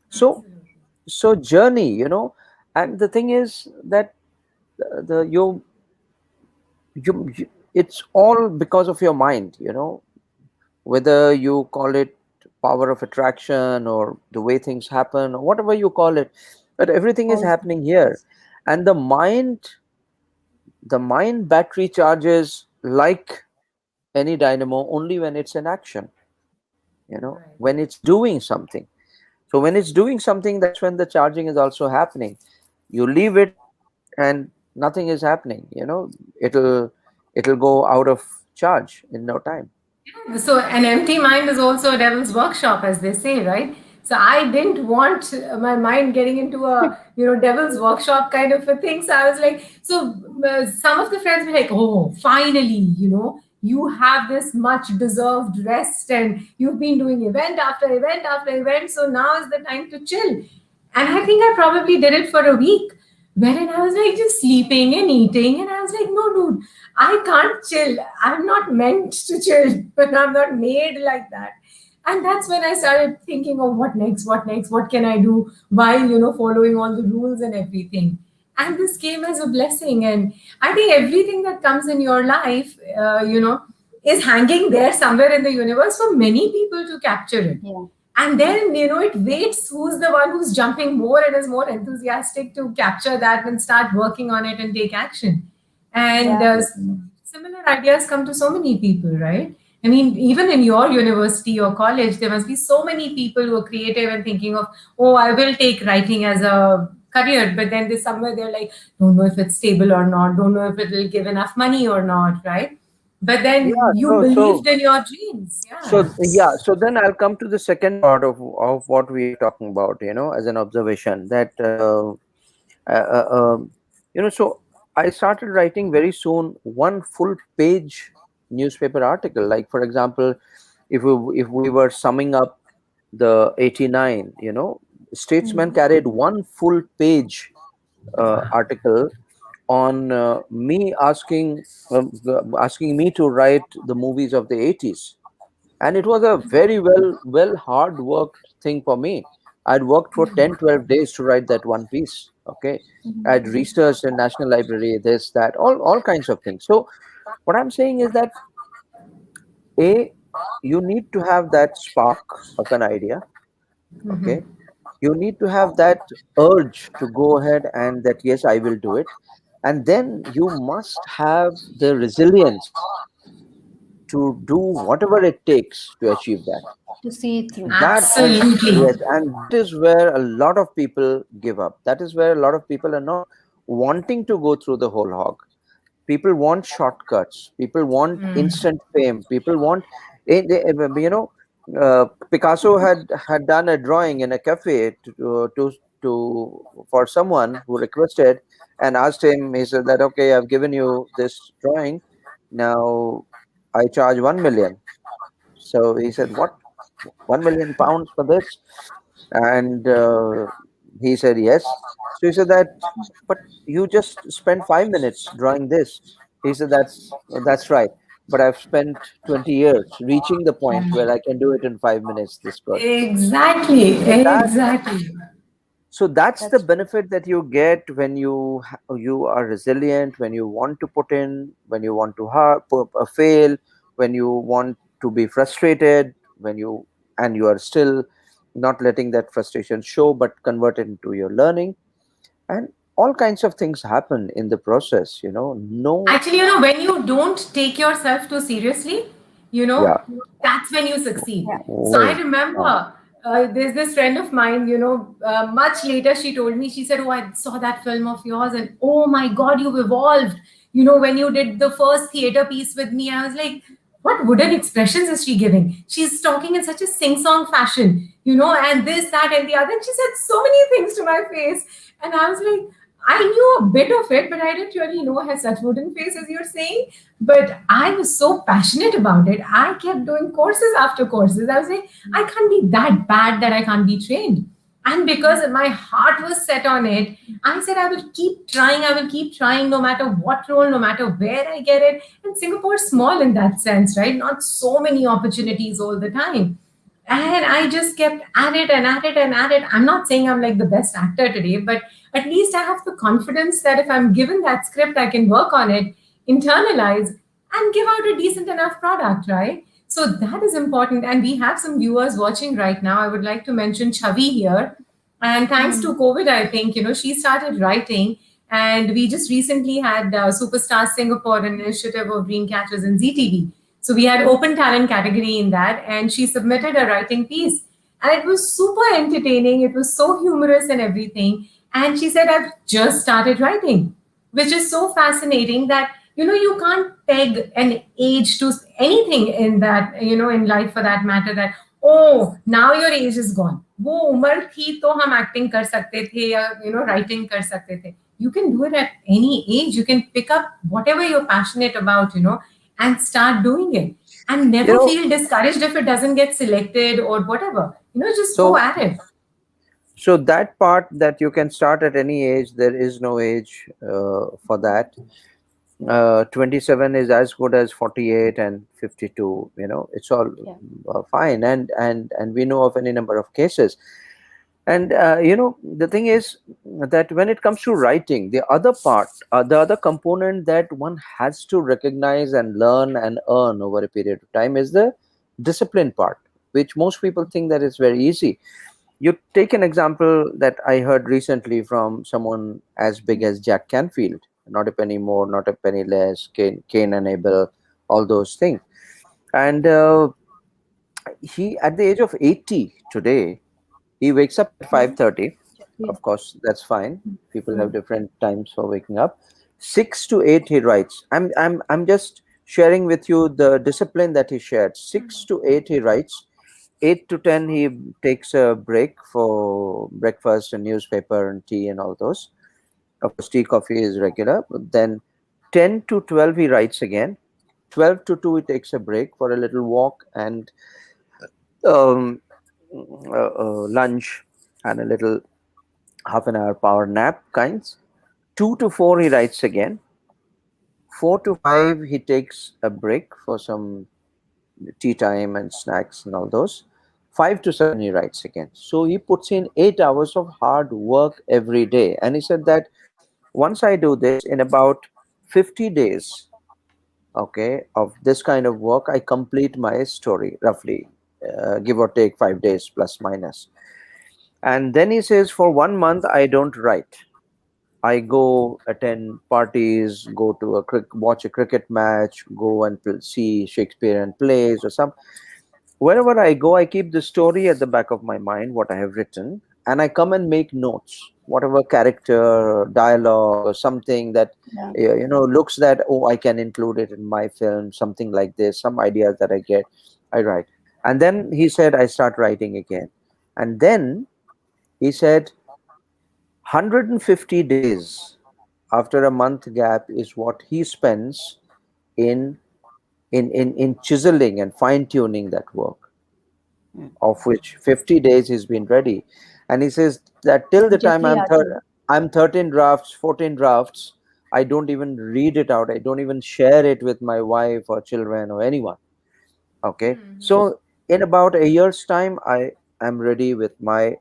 So, Absolutely. journey, and the thing is that the it's all because of your mind. Whether you call it power of attraction or the way things happen or whatever you call it, but everything is All happening here. And the mind battery charges like any dynamo only when it's in action, Right. when it's doing something. So when it's doing something, that's when the charging is also happening. You leave it and nothing is happening, it'll go out of charge in no time. So an empty mind is also a devil's workshop, as they say, right? So I didn't want my mind getting into a devil's workshop kind of a thing. So I was like, some of the friends were like, oh, finally, you have this much deserved rest, and you've been doing event after event after event. So now is the time to chill. And I think I probably did it for a week. Wherein I was like just sleeping and eating, and I was like, no, dude, I can't chill. I'm not meant to chill, but I'm not made like that. And that's when I started thinking of what next, what next, what can I do while, following all the rules and everything. And this came as a blessing. And I think everything that comes in your life, is hanging there somewhere in the universe for many people to capture it. Yeah. And then it waits who's the one who's jumping more and is more enthusiastic to capture that and start working on it and take action. And Yeah. similar ideas come to so many people, right? I mean, even in your university or college, there must be so many people who are creative and thinking of, oh, I will take writing as a career, but then there's somewhere they're like, don't know if it's stable or not, don't know if it will give enough money or not, right? But then Yeah. you So believed in your dreams. Yeah. so then I'll come to the second part of what we are talking about. As an observation that uh, uh, um, so I started writing very soon one full page newspaper article. Like, for example, if we were summing up the 89, Statesman carried one full page article on asking me to write the movies of the 80s, and it was a very well hard worked thing for me. I'd worked for 10-12 days to write that one piece. Okay, I'd researched in National Library, this, that, all kinds of things. So what I'm saying is that, a, you need to have that spark of an idea. Okay, you need to have that urge to go ahead and that, yes, I will do it. And then you must have the resilience to do whatever it takes to achieve that. To see it through. That and Absolutely. Yes, and that is where a lot of people give up. That is where a lot of people are not wanting to go through the whole hog. People want shortcuts. People want instant fame. People want, Picasso had done a drawing in a cafe for someone who requested and asked him. He said that, okay, I've given you this drawing. Now I charge 1 million. So he said, what, 1 million pounds for this? And he said yes. So he said that, but you just spent 5 minutes drawing this. He said that's right, but I've spent 20 years reaching the point where I can do it in 5 minutes this good. Exactly. So that Exactly. so that's the That's benefit that you get when you are resilient, when you want to put in, when you want to fail, when you want to be frustrated, and you are still not letting that frustration show but convert it into your learning. And all kinds of things happen in the process. No. Actually, when you don't take yourself too seriously, you Yeah. know, that's when you succeed. yeah. So I Oh, yeah. remember there's this friend of mine, much later she told me, she said, oh, I saw that film of yours and oh my God, you've evolved. When you did the first theater piece with me, I was like, what wooden expressions is she giving? She's talking in such a sing-song fashion, and this, that, and the other. And she said so many things to my face. And I was like, I knew a bit of it, but I didn't really know I had such wooden face as you're saying. But I was so passionate about it. I kept doing courses after courses. I was like, I can't be that bad that I can't be trained. And because my heart was set on it, I said, I will keep trying. I will keep trying no matter what role, no matter where I get it. And Singapore's small in that sense, right? Not so many opportunities all the time. And I just kept at it and at it and at it. I'm not saying I'm like the best actor today, but at least I have the confidence that if I'm given that script, I can work on it, internalize, and give out a decent enough product, right? So that is important. And we have some viewers watching right now. I would like to mention Chavi here. And thanks to COVID, I think, she started writing. And we just recently had Superstar Singapore, an initiative of Dreamcatchers in ZTV. So we had open talent category in that, and she submitted a writing piece. And it was super entertaining. It was so humorous and everything. And she said, I've just started writing, which is so fascinating that, you can't peg an age to anything in that, in life for that matter, that, oh, now your age is gone. वो उम्र थी तो हम acting कर सकते थे या writing कर सकते थे. You can do it at any age. You can pick up whatever you're passionate about, and start doing it. And you never know feel discouraged if it doesn't get selected or whatever. Just go so at it. So that part, that you can start at any age, there is no age for that. 27 is as good as 48 and 52. It's all Yeah. fine, and we know of any number of cases. And the thing is that when it comes to writing, the other part, the other component that one has to recognize and learn and earn over a period of time is the discipline part, which most people think that it's very easy. You take an example that I heard recently from someone as big as Jack Canfield, not a penny more, not a penny less, Cain and Abel, all those things. And he, at the age of 80 today, he wakes up at Yeah. 5:30. Yeah. Of course, that's fine. People have Mm. different times for waking up. 6 to 8 he writes. I'm just sharing with you the discipline that he shared. 6 to 8 he writes. 8 to 10 he takes a break for breakfast and newspaper and tea and all those. Of course, tea, coffee is regular. But then 10 to 12 he writes again. 12 to 2 he takes a break for a little walk and um, lunch and a little half an hour power nap kinds. 2 to 4 he writes again. 4 to 5 he takes a break for some tea time and snacks and all those. 5 to 7 he writes again. So he puts in 8 hours of hard work every day. And he said that once I do this in about 50 days, okay, of this kind of work, I complete my story roughly, give or take 5 days plus minus. And then he says, for 1 month, I don't write. I go attend parties, go to watch a cricket match, go and see Shakespearean plays or some. Wherever I go, I keep the story at the back of my mind, what I have written, and I come and make notes, whatever character, dialogue, or something that Yeah. looks that, oh, I can include it in my film, something like this, some ideas that I get, I write. And then he said, I start writing again. And then he said, 150 days after a month gap is what he spends in in chiseling and fine tuning that work, Mm. of which 50 days he's been ready. And he says that till the time Immediately after. I'm 13 drafts, 14 drafts, I don't even read it out, I don't even share it with my wife or children or anyone. Okay, so in about a year's time, I am ready with my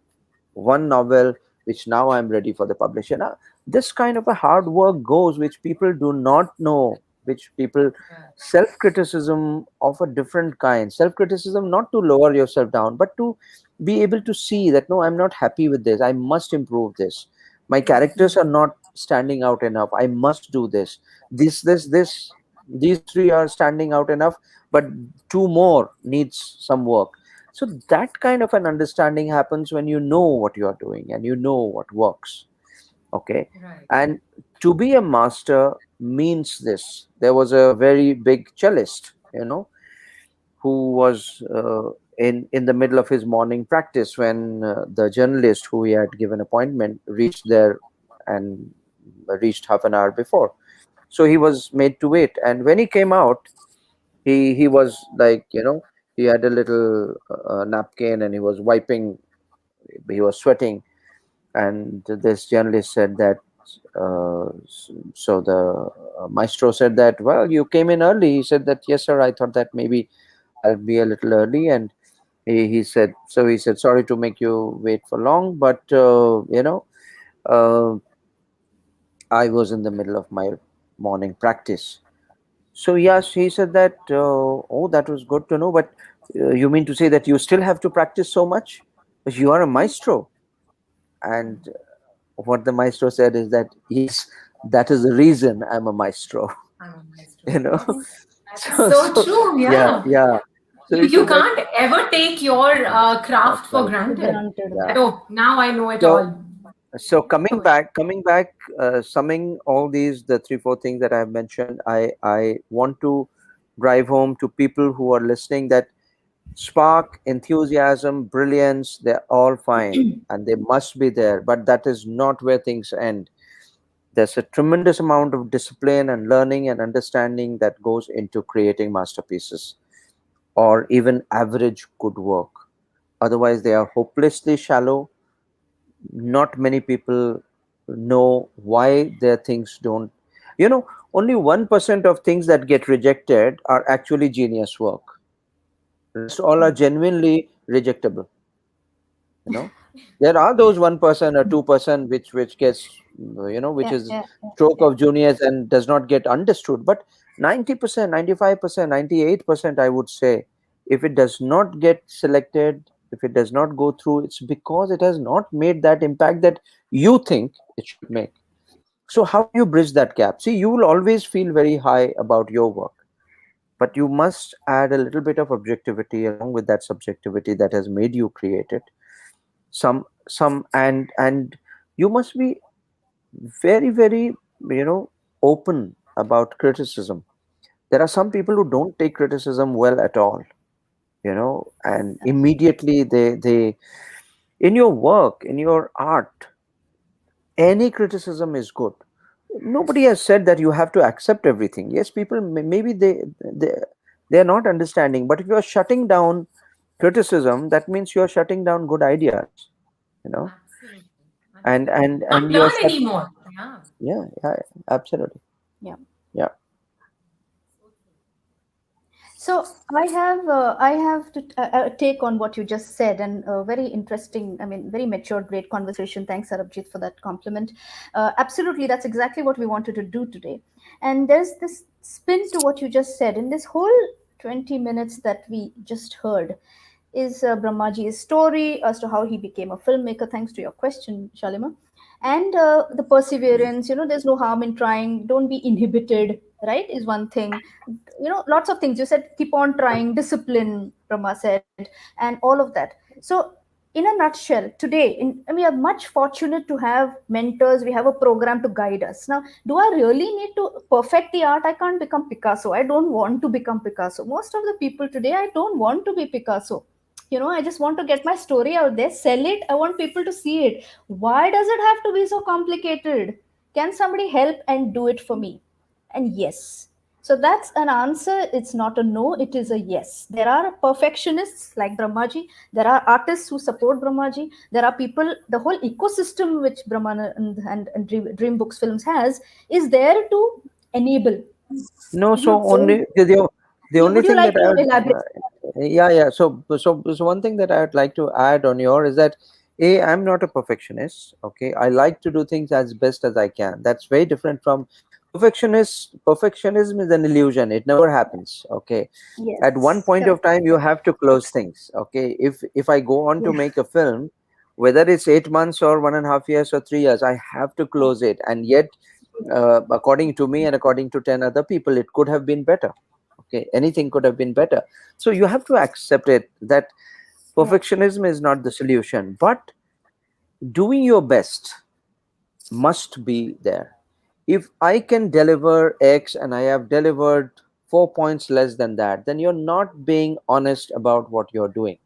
one novel, which now I'm ready for the publisher. Now, this kind of a hard work goes, which people do not know, which people, self criticism of a different kind, self criticism not to lower yourself down, but to be able to see that, no, I'm not happy with this, I must improve this. My characters are not standing out enough, I must do this. These three are standing out enough, but two more needs some work. So that kind of an understanding happens when you know what you are doing and you know what works. Okay. And to be a master means this. There was a very big cellist, who was in the middle of his morning practice when the journalist who he had given appointment reached there and reached half an hour before. So he was made to wait. And when he came out, he was like, he had a little napkin and he was wiping, he was sweating. And this journalist said that, so the maestro said that, well, you came in early. He said that, yes sir, I thought that maybe I'll be a little early. And he said, sorry to make you wait for long, but uh, I was in the middle of my morning practice. So yes, he said that, oh, that was good to know. But you mean to say that you still have to practice so much? But you are a maestro. And what the maestro said is that, yes, that is the reason I'm a maestro. you know. So So so true, yeah, yeah. yeah. So he You said that, can't ever take your that's craft for right. granted. Granted. Yeah. That, oh, now I know it So all. so coming back, summing all these, the three four things that I have mentioned, I want to drive home to people who are listening that spark, enthusiasm, brilliance, they're all fine and they must be there, but that is not where things end. There's a tremendous amount of discipline and learning and understanding that goes into creating masterpieces or even average good work. Otherwise, they are hopelessly shallow, not many people know why their things don't, only 1% of things that get rejected are actually genius work. Rest all are genuinely rejectable. you know there are those 1% or 2% which gets, which Yeah, is yeah, stroke yeah, of genius and does not get understood. But 90%, 95%, 98%, I would say, if it does not get selected, if it does not go through, it's because it has not made that impact that you think it should make. So how do you bridge that gap? See, you will always feel very high about your work, but you must add a little bit of objectivity along with that subjectivity that has made you create it. Some and you must be very, very, open about criticism. There are some people who don't take criticism well at all, and immediately they in your work, in your art, any criticism is good. Nobody has said that you have to accept everything. Yes, people maybe they are not understanding, but if you are shutting down criticism, that means you are shutting down good ideas, you know Absolutely. and Absolutely. and Can't and you are learn shut. anymore. Yeah. Yeah, yeah, absolutely. yeah. Yeah. So true. So I have to take on what you just said, and very interesting. I mean, very mature, great conversation. Thanks, Sarabjit, for that compliment. Absolutely, that's exactly what we wanted to do today. And there's this spin to what you just said in this whole 20 minutes that we just heard. Is Brahmaji's story as to how he became a filmmaker, thanks to your question, Shalima. And the perseverance, there's no harm in trying, don't be inhibited, right? Is one thing. Lots of things. You said keep on trying, discipline, Brahma said, and all of that. So, in a nutshell, today, we are much fortunate to have mentors, we have a program to guide us. Now, do I really need to perfect the art? I can't become Picasso. I don't want to become Picasso. Most of the people today, I don't want to be Picasso. I just want to get my story out there, sell it. I want people to see it. Why does it have to be so complicated? Can somebody help and do it for me? And yes. So that's an answer. It's not a no, it is a yes. There are perfectionists like Brahmaji. There are artists who support Brahmaji. There are people, the whole ecosystem which Brahmanand and Dream Books Films has is there to enable. No, You so don't, only the only would you thing like that I to would, elaborate? yeah, yeah. So one thing that I would like to add on your is that, I'm not a perfectionist. Okay, I like to do things as best as I can. That's very different from perfectionist. Perfectionism is an illusion. It never happens. Okay, at one Yes, point correct. of time you have to close things. Okay, if I go on to Yeah, make a film, whether it's 8 months or 1.5 years or 3 years, I have to yeah, close it. And yet, according to me and according to 10 other people, it could have been better. Okay, anything could have been better. So you have to accept it, that yeah. perfectionism is not the solution, but doing your best must be there. If I can deliver X and I have delivered 4 points less than that, then you're not being honest about what you're doing.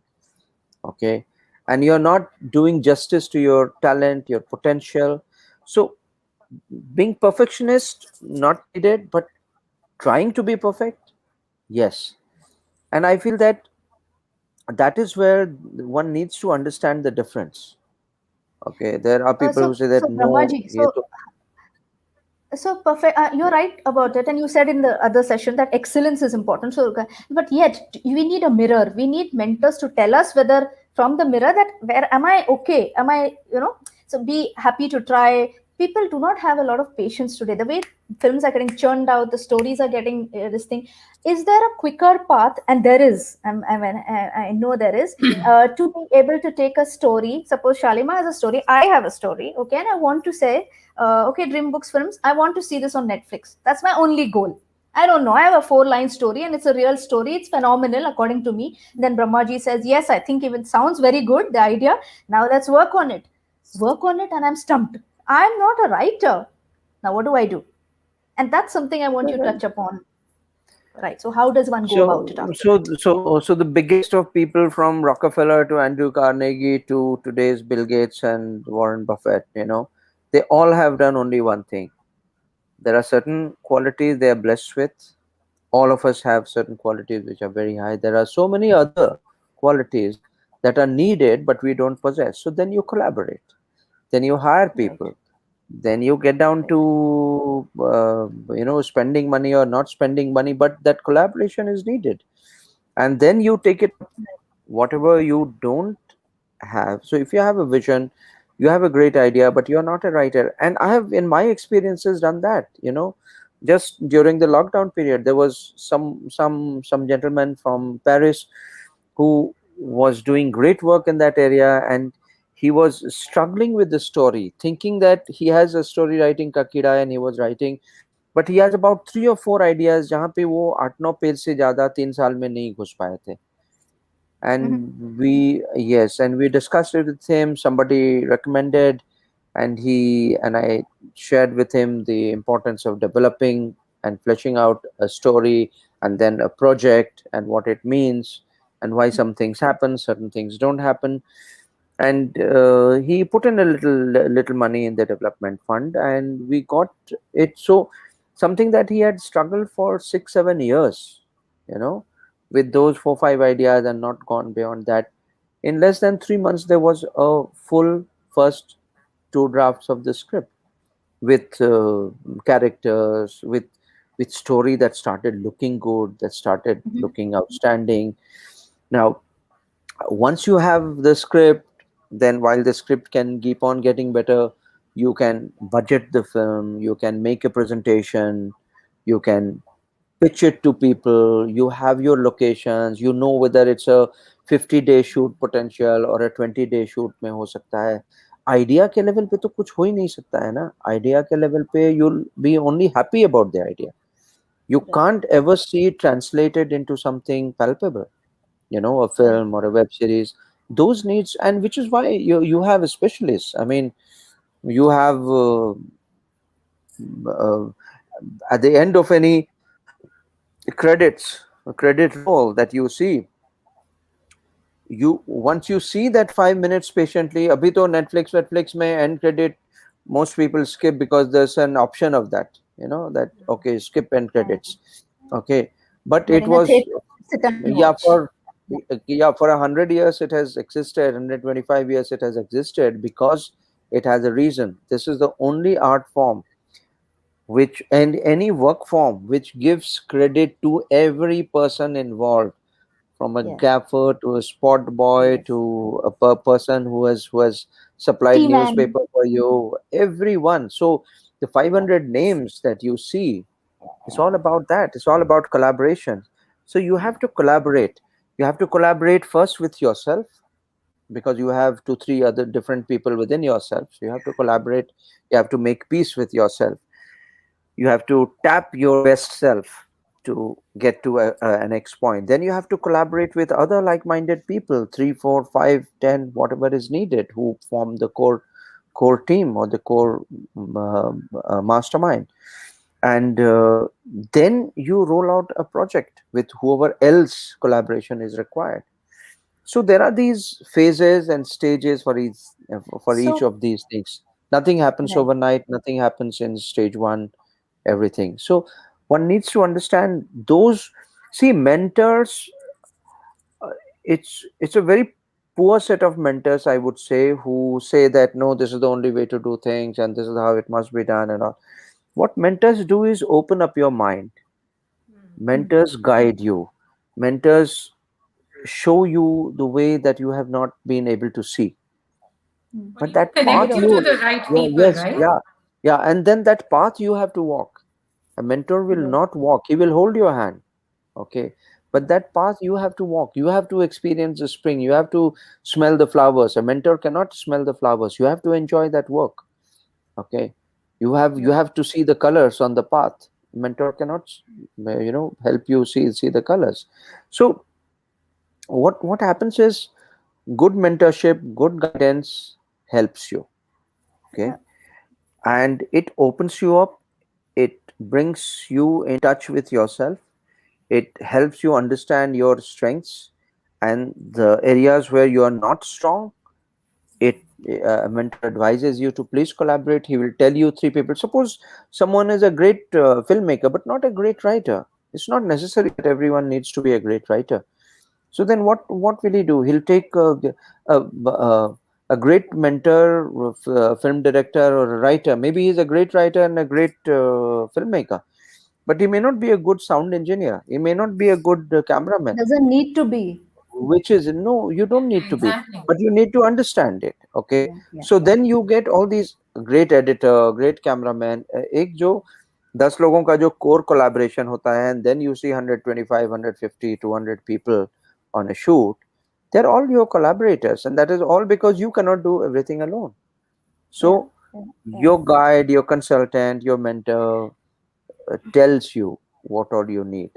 Okay, and you're not doing justice to your talent, your potential. So being perfectionist, not needed, but trying to be perfect, yes. And I feel that that is where one needs to understand the difference. Okay, there are people So, who say so that no, Brahmaji, so perfect. You're right about it, and you said in the other session that excellence is important. So, okay, but yet we need a mirror. We need mentors to tell us whether from the mirror that where am I okay? Am I, So be happy to try. People do not have a lot of patience today. The way films are getting churned out, the stories are getting this thing. Is there a quicker path? And there is. I know there is. To be able to take a story. Suppose Shalima has a story. I have a story. Okay, and I want to say okay, Dream Books Films, I want to see this on Netflix. That's my only goal. I don't know. I have a 4 line story and it's a real story. It's phenomenal according to me. Then Brahmaji says, yes, I think even sounds very good, the idea. Now let's work on it. Work on it, and I'm stumped. I'm not a writer. Now what do I do? And that's something I want you to touch upon. Right. So how does one go about it after that? so the biggest of people, from Rockefeller to Andrew Carnegie to today's Bill Gates and Warren Buffett, they all have done only one thing. There are certain qualities they are blessed with. All of us have certain qualities which are very high. There are so many other qualities that are needed but we don't possess. So then you collaborate. then you hire Right. people, then you get down Right. to spending money or not spending money, but that collaboration is needed, and then you take it up. Whatever you don't have, so if you have a vision, you have a great idea, but you're not a writer, and I have in my experiences done that. Just during the lockdown period, there was some gentleman from Paris who was doing great work in that area, and he was struggling with the story, thinking that he has a story writing kakida, and he was writing, but he has about 3 or 4 ideas जहाँ पे वो 8-9 page से ज़्यादा 3 साल में नहीं घुस पाए थे. And we discussed it with him. Somebody recommended, and I shared with him the importance of developing and fleshing out a story, and then a project, and what it means, and why some things happen, certain things don't happen. And he put in a little money in the development fund, and we got it. So something that he had struggled for 6-7 years, you know with those 4-5 ideas, and not gone beyond that. In less than 3 months, there was a full first 2 drafts of the script, with characters, with story that started looking good, that started looking outstanding. Now, once you have the script, then while the script can keep on getting better, you can budget the film, you can make a presentation, you can pitch it to people, you have your locations, whether it's a 50-day shoot potential or a 20-day shoot में हो सकता है. Idea के level पे तो कुछ हो ही नहीं सकता है ना. आइडिया के लेवल पे you'll be only happy about the idea. You can't ever see it translated into something palpable, a Right. film or a web series. Those needs, and which is why you have a specialist. I mean, you have uh, at the end of any credits credit roll that you see, you once you see that 5 minutes patiently, abhi to Netflix mein end credit, most people skip because there's an option of that, that okay, skip end credits. Okay, but But it in a was, theater, sit and yeah, watch. for 100 years it has existed, 125 years it has existed, because it has a reason. This is the only art form which, and any work form which gives credit to every person involved, from a Yeah. gaffer to a spot boy Yes. to a person who has supplied T-Man. newspaper for you, everyone. So the Yeah. 500 names that you see, it's all Yeah. about that. It's all about collaboration. So you have to collaborate. You have to collaborate first with yourself, because you have 2-3 other different people within yourself. So you have to collaborate. You have to make peace with yourself. You have to tap your best self to get to a next point. Then you have to collaborate with other like-minded people, 3, 4, 5, 10, whatever is needed, who form the core team, or the core mastermind. And then you roll out a project with whoever else collaboration is required. So there are these phases and stages for each So, of these things. Nothing happens right. overnight. Nothing happens in stage one. Everything. So one needs to understand those. See, mentors. Uh, it's a very poor set of mentors, I would say, who say that no, this is the only way to do things, and this is how it must be done, and all. What mentors do is open up your mind. Mentors guide you. Mentors show you the way that you have not been able to see. Or But even that path connect you to Indirectly. you, the right yeah, people, yes, right? yeah, yeah, and then that path you have to walk. A mentor will Yes. not walk; he will hold your hand. Okay, but that path you have to walk. You have to experience the spring. You have to smell the flowers. A mentor cannot smell the flowers. You have to enjoy that work. Okay, you have to see the colors on the path. Mentor cannot help you see the colors. So what happens is, good mentorship, good guidance helps you. Okay, Yeah. and it opens you up. It brings you in touch with yourself. It helps you understand your strengths, and the areas where you are not strong. It A mentor advises you to please collaborate. He will tell you 3 people. Suppose someone is a great filmmaker but not a great writer. It's not necessary that everyone needs to be a great writer. So then what will he do? He'll take a great mentor, film director, or a writer. Maybe he's a great writer and a great filmmaker, but he may not be a good sound engineer. He may not be a good cameraman. Doesn't need to be. Which is, no, you don't need to be, Exactly. but you need to understand it. Okay, Yeah, yeah, so yeah. then you get all these great editor, great cameraman. एक जो 10 लोगों का जो core collaboration होता है, and then you see 125, 150, 200 people on a shoot. They're all your collaborators, and that is all because you cannot do everything alone. So Yeah, yeah, yeah. your guide, your consultant, your mentor tells you what all you need.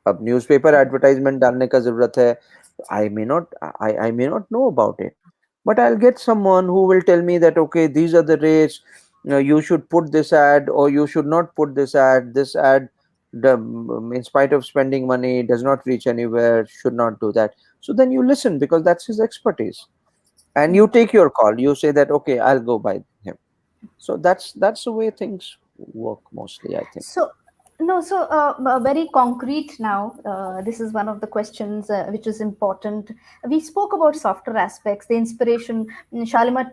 अब newspaper advertisement डालने का जरूरत है. I may not know about it, but I'll get someone who will tell me that, okay, these are the rates. You should put this ad, or you should not put this ad. This ad, in spite of spending money, does not reach anywhere. Should not do that. So then you listen, because that's his expertise, and you take your call. You say that, okay, I'll go by him. So that's the way things work mostly, I think. So, no, so very concrete now. This is one of the questions which is important. We spoke about softer aspects, the inspiration. Shalima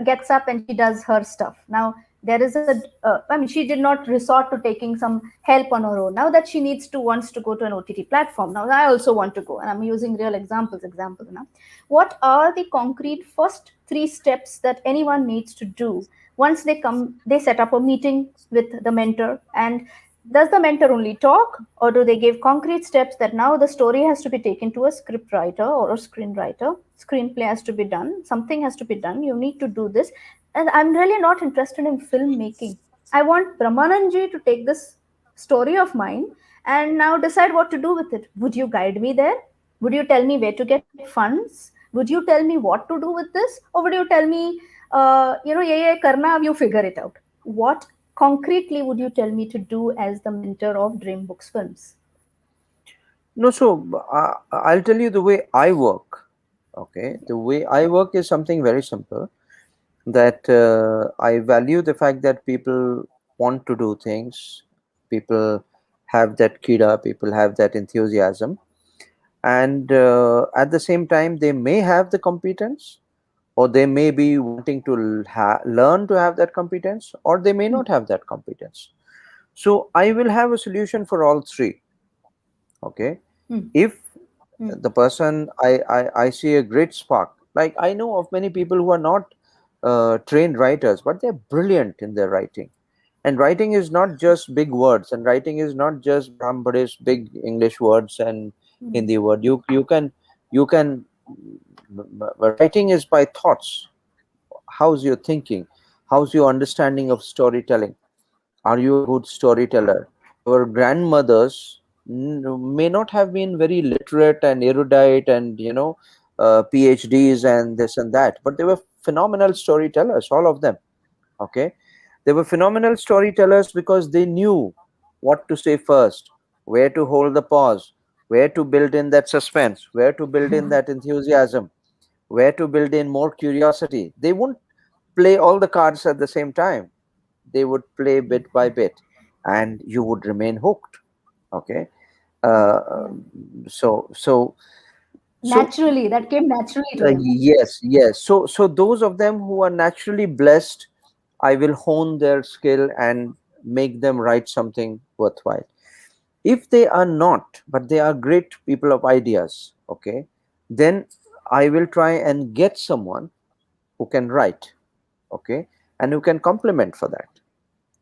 gets up and she does her stuff. Now, there is I mean, she did not resort to taking some help on her own. Now that she wants to go to an OTT platform. Now, I also want to go, and I'm using real examples now. What are the concrete first three steps that anyone needs to do once they set up a meeting with the mentor? And does the mentor only talk, or do they give concrete steps that now the story has to be taken to a script writer or a screenwriter, screenplay has to be done, something has to be done, you need to do this? And I'm really not interested in filmmaking. I want Brahmanand to take this story of mine and now decide what to do with it. Would you guide me there? Would you tell me where to get funds? Would you tell me what to do with this? Or would you tell me, ye karna, you figure it out? What concretely would you tell me to do as the mentor of Dream Books Films? No, so I'll tell you the way I work. Okay, the way I work is something very simple. That I value the fact that people want to do things, people have that kida, people have that enthusiasm, and at the same time, they may have the competence, or they may be wanting to learn to have that competence, or they may not have that competence. So I will have a solution for all three. Okay, if the person, I see a great spark. Like, I know of many people who are not trained writers, but they're brilliant in their writing. And writing is not just big words, and writing is not just Brahmbuddhist big English words and Hindi word. You can writing is by thoughts. How's your thinking? How's your understanding of storytelling? Are you a good storyteller? Our grandmothers may not have been very literate and erudite and, PhDs and this and that, but they were phenomenal storytellers, all of them. Okay, they were phenomenal storytellers because they knew what to say first, where to hold the pause, where to build in that suspense, where to build in that enthusiasm, where to build in more curiosity. They wouldn't play all the cards at the same time. They would play bit by bit, and you would remain hooked. Okay, uh, so so so Naturally, that came naturally to them. yes. So those of them who are naturally blessed, I will hone their skill and make them write something worthwhile. If they are not, but they are great people of ideas, okay, then I will try and get someone who can write, okay, and who can complement for that.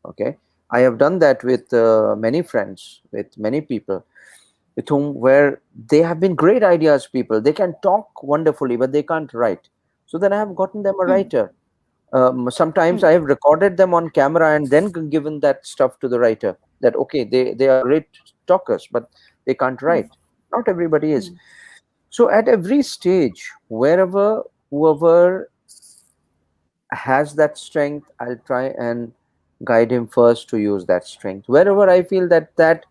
Okay, I have done that with many friends, with many people with whom, where they have been great ideas people. They can talk wonderfully, but they can't write. So then I have gotten them a writer. Sometimes I have recorded them on camera and then given that stuff to the writer. That, okay, they are great talkers, but they can't write. Not everybody is. So at every stage, wherever, whoever has that strength, I'll try and guide him first to use that strength. Wherever I feel that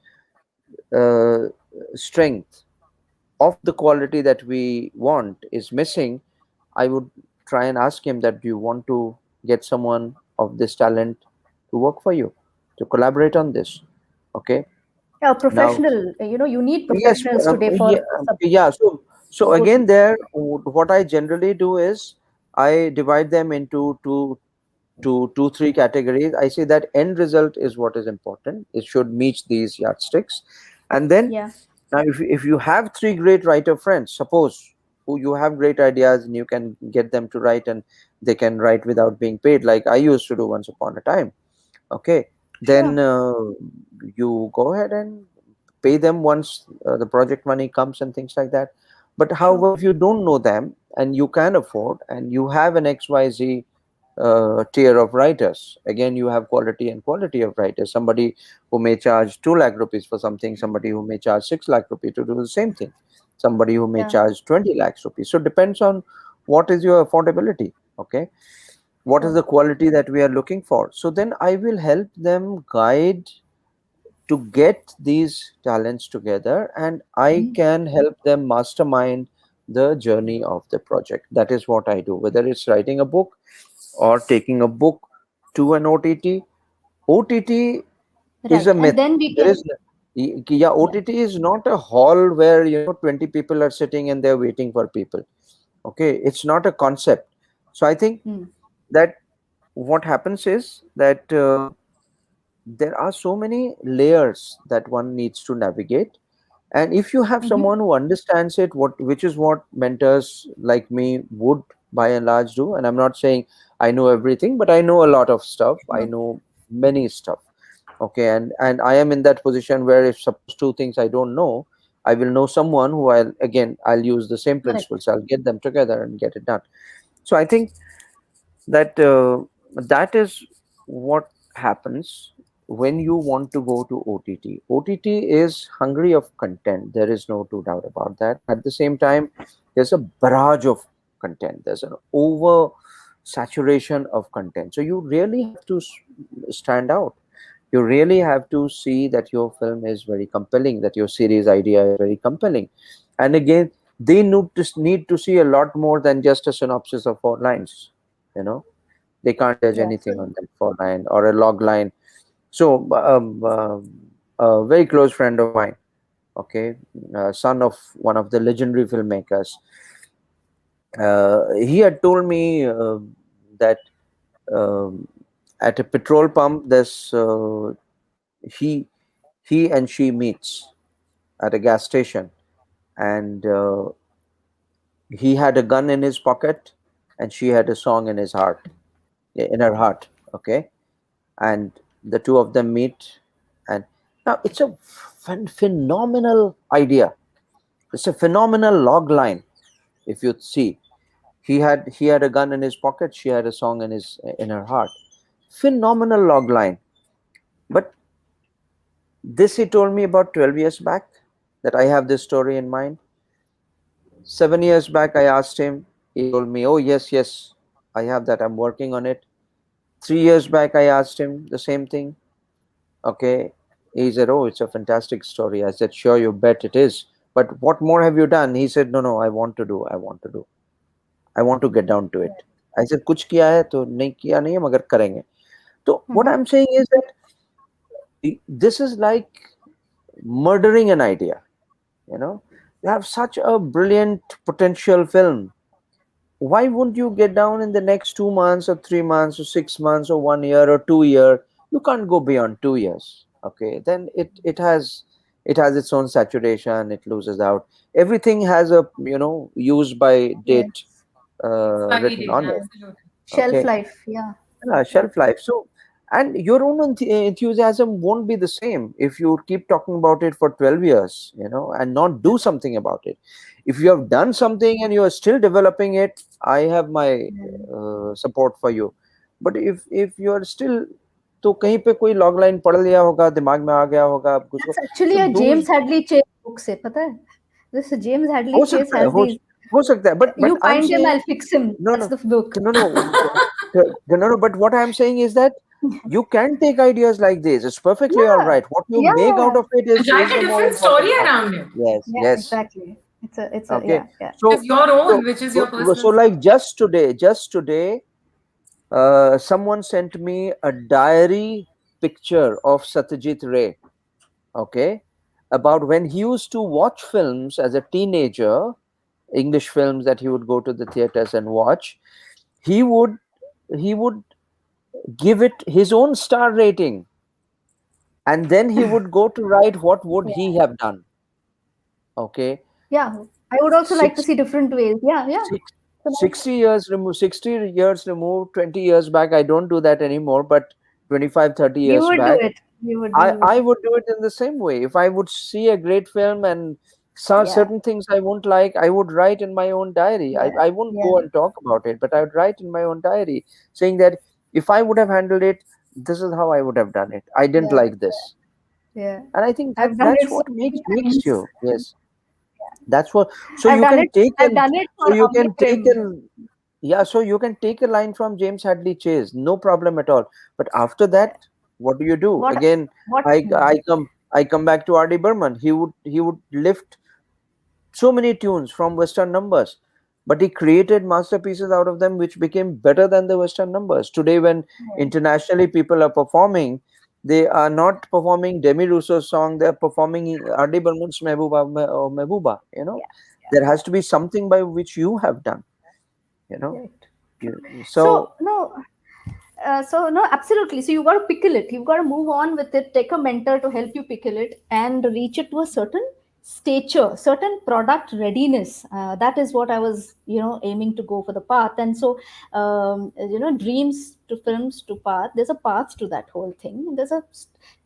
uh, strength of the quality that we want is missing, I would try and ask him that, do you want to get someone of this talent to work for you, to collaborate on this? Okay. Yeah, Now, professional. You need yes, professionals today for yeah. So again, there, what I generally do is I divide them into two, three categories. I say that end result is what is important. It should meet these yardsticks. And then Yeah. now, if you have three great writer friends, suppose, who you have great ideas and you can get them to write, and they can write without being paid, like I used to do once upon a time. Okay, then Sure. you go ahead and pay them once the project money comes and things like that. But Sure. however, if you don't know them and you can afford and you have an XYZ tier of writers, again you have quality and quality of writers. Somebody who may charge 2 lakh rupees for something, somebody who may charge 6 lakh rupees to do the same thing, somebody who may Yeah. charge 20 lakhs rupees. So depends on what is your affordability. Okay, what is Sure. the quality that we are looking for. So then I will help them guide to get these talents together, and I can help them mastermind the journey of the project. That is what I do, whether it's writing a book or taking a book to an OTT. OTT is a Right. myth. And then we There is can. yeah, Yeah. OTT is not a hall where 20 people are sitting and they're waiting for people. Okay, it's not a concept. So I think Hmm. that what happens is that there are so many layers that one needs to navigate, and if you have Mm-hmm. someone who understands it, which is what mentors like me would by and large do. And I'm not saying I know everything, but I know a lot of stuff. I Sure. know many stuff. Okay, and I am in that position where if suppose two things I don't know, I will know someone who I'll use the same Correct. principles. I'll get them together and get it done. So I think that that is what happens when you want to go to OTT. OTT is hungry of content. There is no two doubt about that. At the same time, there's a barrage of content. There's an over saturation of content. So you really have to stand out. You really have to see that your film is very compelling, that your series idea is very compelling. And again, they need to see a lot more than just a synopsis of 4 lines. You know, they can't judge Yeah. anything on that 4 line or a log line. So a very close friend of mine, okay, son of one of the legendary filmmakers, he had told me that um, at a petrol pump, there's he he and she meets at a gas station, and he had a gun in his pocket, and she had a song in her heart. Okay, and the two of them meet, and now it's a phenomenal idea. It's a phenomenal log line. If you see, he had a gun in his pocket, she had a song in her heart. Phenomenal log line. But this he told me about 12 years back, that I have this story in mind. 7 years back I asked him, he told me, oh yes, yes, I have that, I'm working on it. 3 years back I asked him the same thing. Okay. He said, oh, it's a fantastic story. I said, sure, you bet it is. But what more have you done? He said, no, no, I want to do. I want to get down to it. I said, कुछ किया है तो नहीं किया नहीं है मगर करेंगे. So what Mm-hmm. I'm saying is that this is like murdering an idea. You know, you have such a brilliant potential film. Why wouldn't you get down in the next 2 months or 3 months or 6 months or 1 year or 2 year? You can't go beyond 2 years. Okay, then it has its own saturation. It loses out. Everything has a use by date Yes. Expiry written date, on it. absolutely. Shelf Okay, life. Yeah. Yeah. shelf life. So, and your own enthusiasm won't be the same if you keep talking about it for 12 years, and not do something about it. If you have done something and you are still developing it, I have my Mm. support for you. But if you are still, तो कहीं पे कोई log line पढ़ लिया होगा, दिमाग में आ गया होगा आपको, That's so actually a those James Hadley Chase book से पता है? This James हो Hadley Chase सकता है has these. हो सकता है, but You I'm find him, saying I'll fix him. no, That's no, the book. no, no, but what I'm saying is that you can take ideas like this. It's perfectly all Yeah. right. What you Yeah. make out Yeah. of it And is write a the more different important story part. around it. Yes, Yeah. yes. Exactly. It's a Okay. yeah. Yeah. Which is So, your so, own, which is your so personal like story. just today, someone sent me a diary picture of Satyajit Ray. Okay, about when he used to watch films as a teenager, English films that he would go to the theaters and watch. he would he would give it his own star rating, and then he would go to write what would he have done. Okay. Yeah, I would also like to six, see different ways. Yeah, yeah. six, So nice. 60 years removed, 60 years removed, 20 years back, I don't do that anymore, but 25, 30 You years would do back, it. You would. I would do it in the same way. If I would see a great film and some Yeah, certain things I won't like, I would write in my own diary. yeah, I won't yeah, go and talk about it, but I would write in my own diary saying that if I would have handled it, this is how I would have done it. I didn't yeah, like this. yeah. And I think I've done that's it so what makes many makes times. you. Yes. That's what. So I've you done can it. take I've an done it so for you Amir can take Prem. an yeah, so you can take a line from James Hadley Chase, no problem at all. But after Yeah. that, what do you do? What? Again, What? I come back to R.D. Burman. He would lift so many tunes from Western numbers, but he created masterpieces out of them, which became better than the Western numbers. Today, when internationally people are performing, they are not performing Demi Russo's song; they are performing R.D. Burman's Mehbooba. Yeah, There yeah, has to be something by which you have done. You know, yeah. Right. so So no, so no, absolutely. So you got to pickle it. You've got to move on with it. Take a mentor to help you pickle it and reach it to a certain stature, certain product readiness. That is what I was, aiming to go for the path. And so, dreams to films to path. There's a path to that whole thing.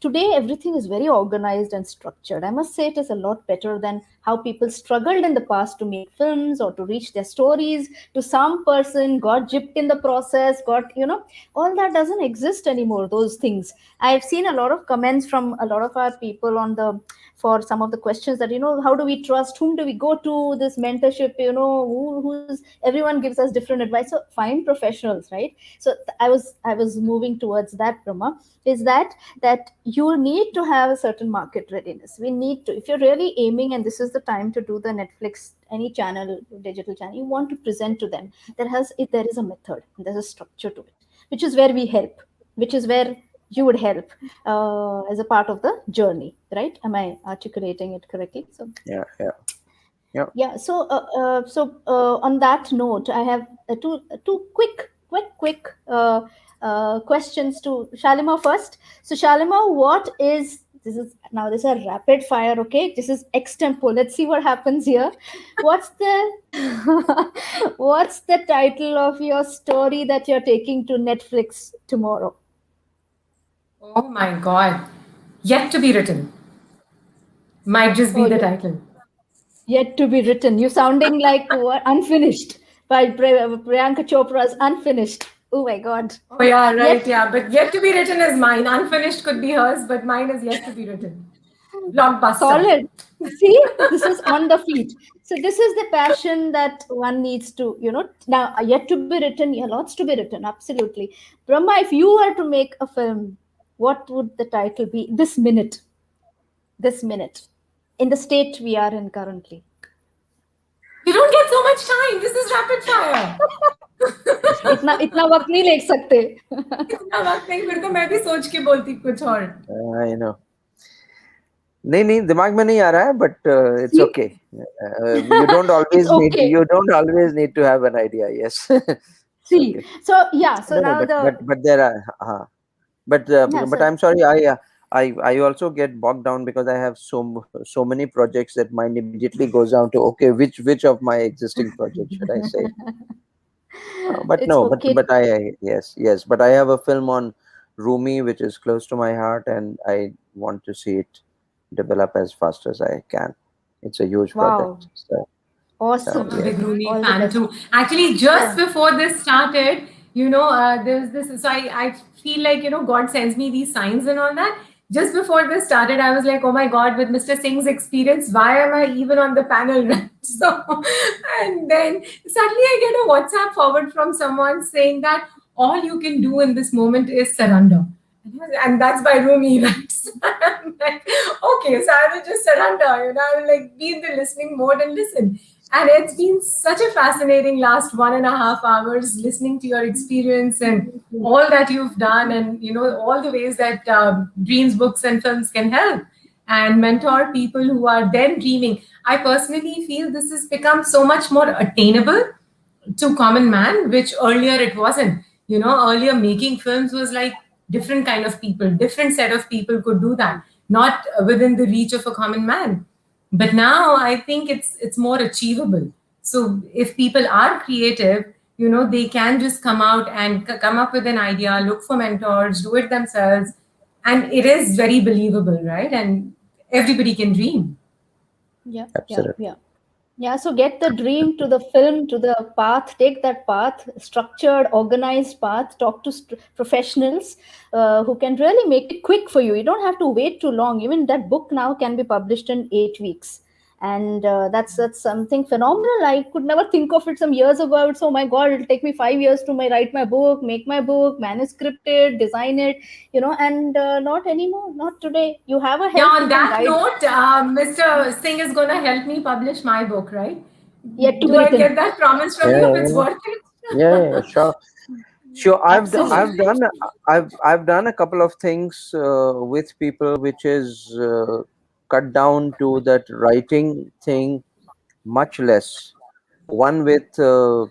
Today everything is very organized and structured. I must say it is a lot better than how people struggled in the past to make films or to reach their stories. To some person got gypped in the process, all that doesn't exist anymore, those things. I've seen a lot of comments from a lot of our people on the for some of the questions that, how do we trust, whom do we go to, this mentorship, who's everyone gives us different advice. So find professionals, right? So I was moving towards that, Brahma, is that you need to have a certain market readiness. We need to, if you're really aiming, and this is the time to do the Netflix, any channel, digital channel, you want to present to them, if there is a method, there's a structure to it, which is where we help, which is where you would help as a part of the journey, right? Am I articulating it correctly? So yeah, yeah, yeah, yeah. So on that note, I have two quick questions to Shalima first. So Shalima, what is this? Is now this is a rapid fire. Okay, this is extempo. Let's see what happens here. What's the what's the title of your story that you're taking to Netflix tomorrow? Oh my God. Yet to be written. Might just be Oh, the title. yet to be written. You sounding like what? Unfinished by Priyanka Chopra's Unfinished. Oh my God. Oh, yeah, right. Yet Yeah. But yet to be written is mine. Unfinished could be hers, but mine is yet to be written. Blockbuster. solid. See, this is on the feet. So this is the passion that one needs to, now yet to be written. Yeah, lots to be written. Absolutely. Brahma, if you were to make a film, what would the title be? This minute, in the state we are in currently. You don't get so much time. This is rapid fire. इतना वक्त नहीं ले सकते. इतना वक्त नहीं, फिर तो मैं भी सोच के बोलती कुछ और. I know. नहीं दिमाग में नहीं आ रहा है, but it's okay. You don't always okay. you don't always need to have an idea. Yes. See, okay. So yeah, so no, now but there are but I'm sorry, I also get bogged down because I have so many projects that mind immediately goes down to, okay, which of my existing projects should I say? But it's no, okay. but yes, but I have a film on Rumi which is close to my heart, and I want to see it develop as fast as I can. It's a huge project. So, awesome. I'm a big Rumi fan too. Actually, just before this started, there's this. So I feel like, God sends me these signs and all that. Just before this started, I was like, oh my God, with Mr. Singh's experience, why am I even on the panel? So, and then suddenly I get a WhatsApp forward from someone saying that all you can do in this moment is surrender. And that's by Rumi, right? So I'm like, okay, so I will just surrender, I will like be in the listening mode and listen. And it's been such a fascinating last 1.5 hours listening to your experience and all that you've done, and all the ways that Dreams, Books and Films can help and mentor people who are then dreaming. I personally feel this has become so much more attainable. to common man, which earlier it wasn't. Earlier making films was like different kind of people, different set of people could do that, not within the reach of a common man. But now I think it's more achievable. So if people are creative, they can just come out and come up with an idea, look for mentors, do it themselves, and it is very believable, right? And everybody can dream. Yeah, yeah, Absolutely. yeah. Yeah, so get the dream to the film, to the path, take that path, structured, organized path, talk to professionals who can really make it quick for you. You don't have to wait too long. Even that book now can be published in 8 weeks. And that's something phenomenal. I could never think of it some years ago. I would say, oh my God, it'll take me 5 years to write my book, make my book, manuscript it, design it, and not anymore, not today. You have a Yeah, help on who can that guide. note, Mr. Singh is going to help me publish my book, right? Yet to Do be I get written. that promise from you if it's Yeah, worth it? yeah, sure. Sure, Absolutely. I've done a couple of things with people, which is cut down to that writing thing much less. One with a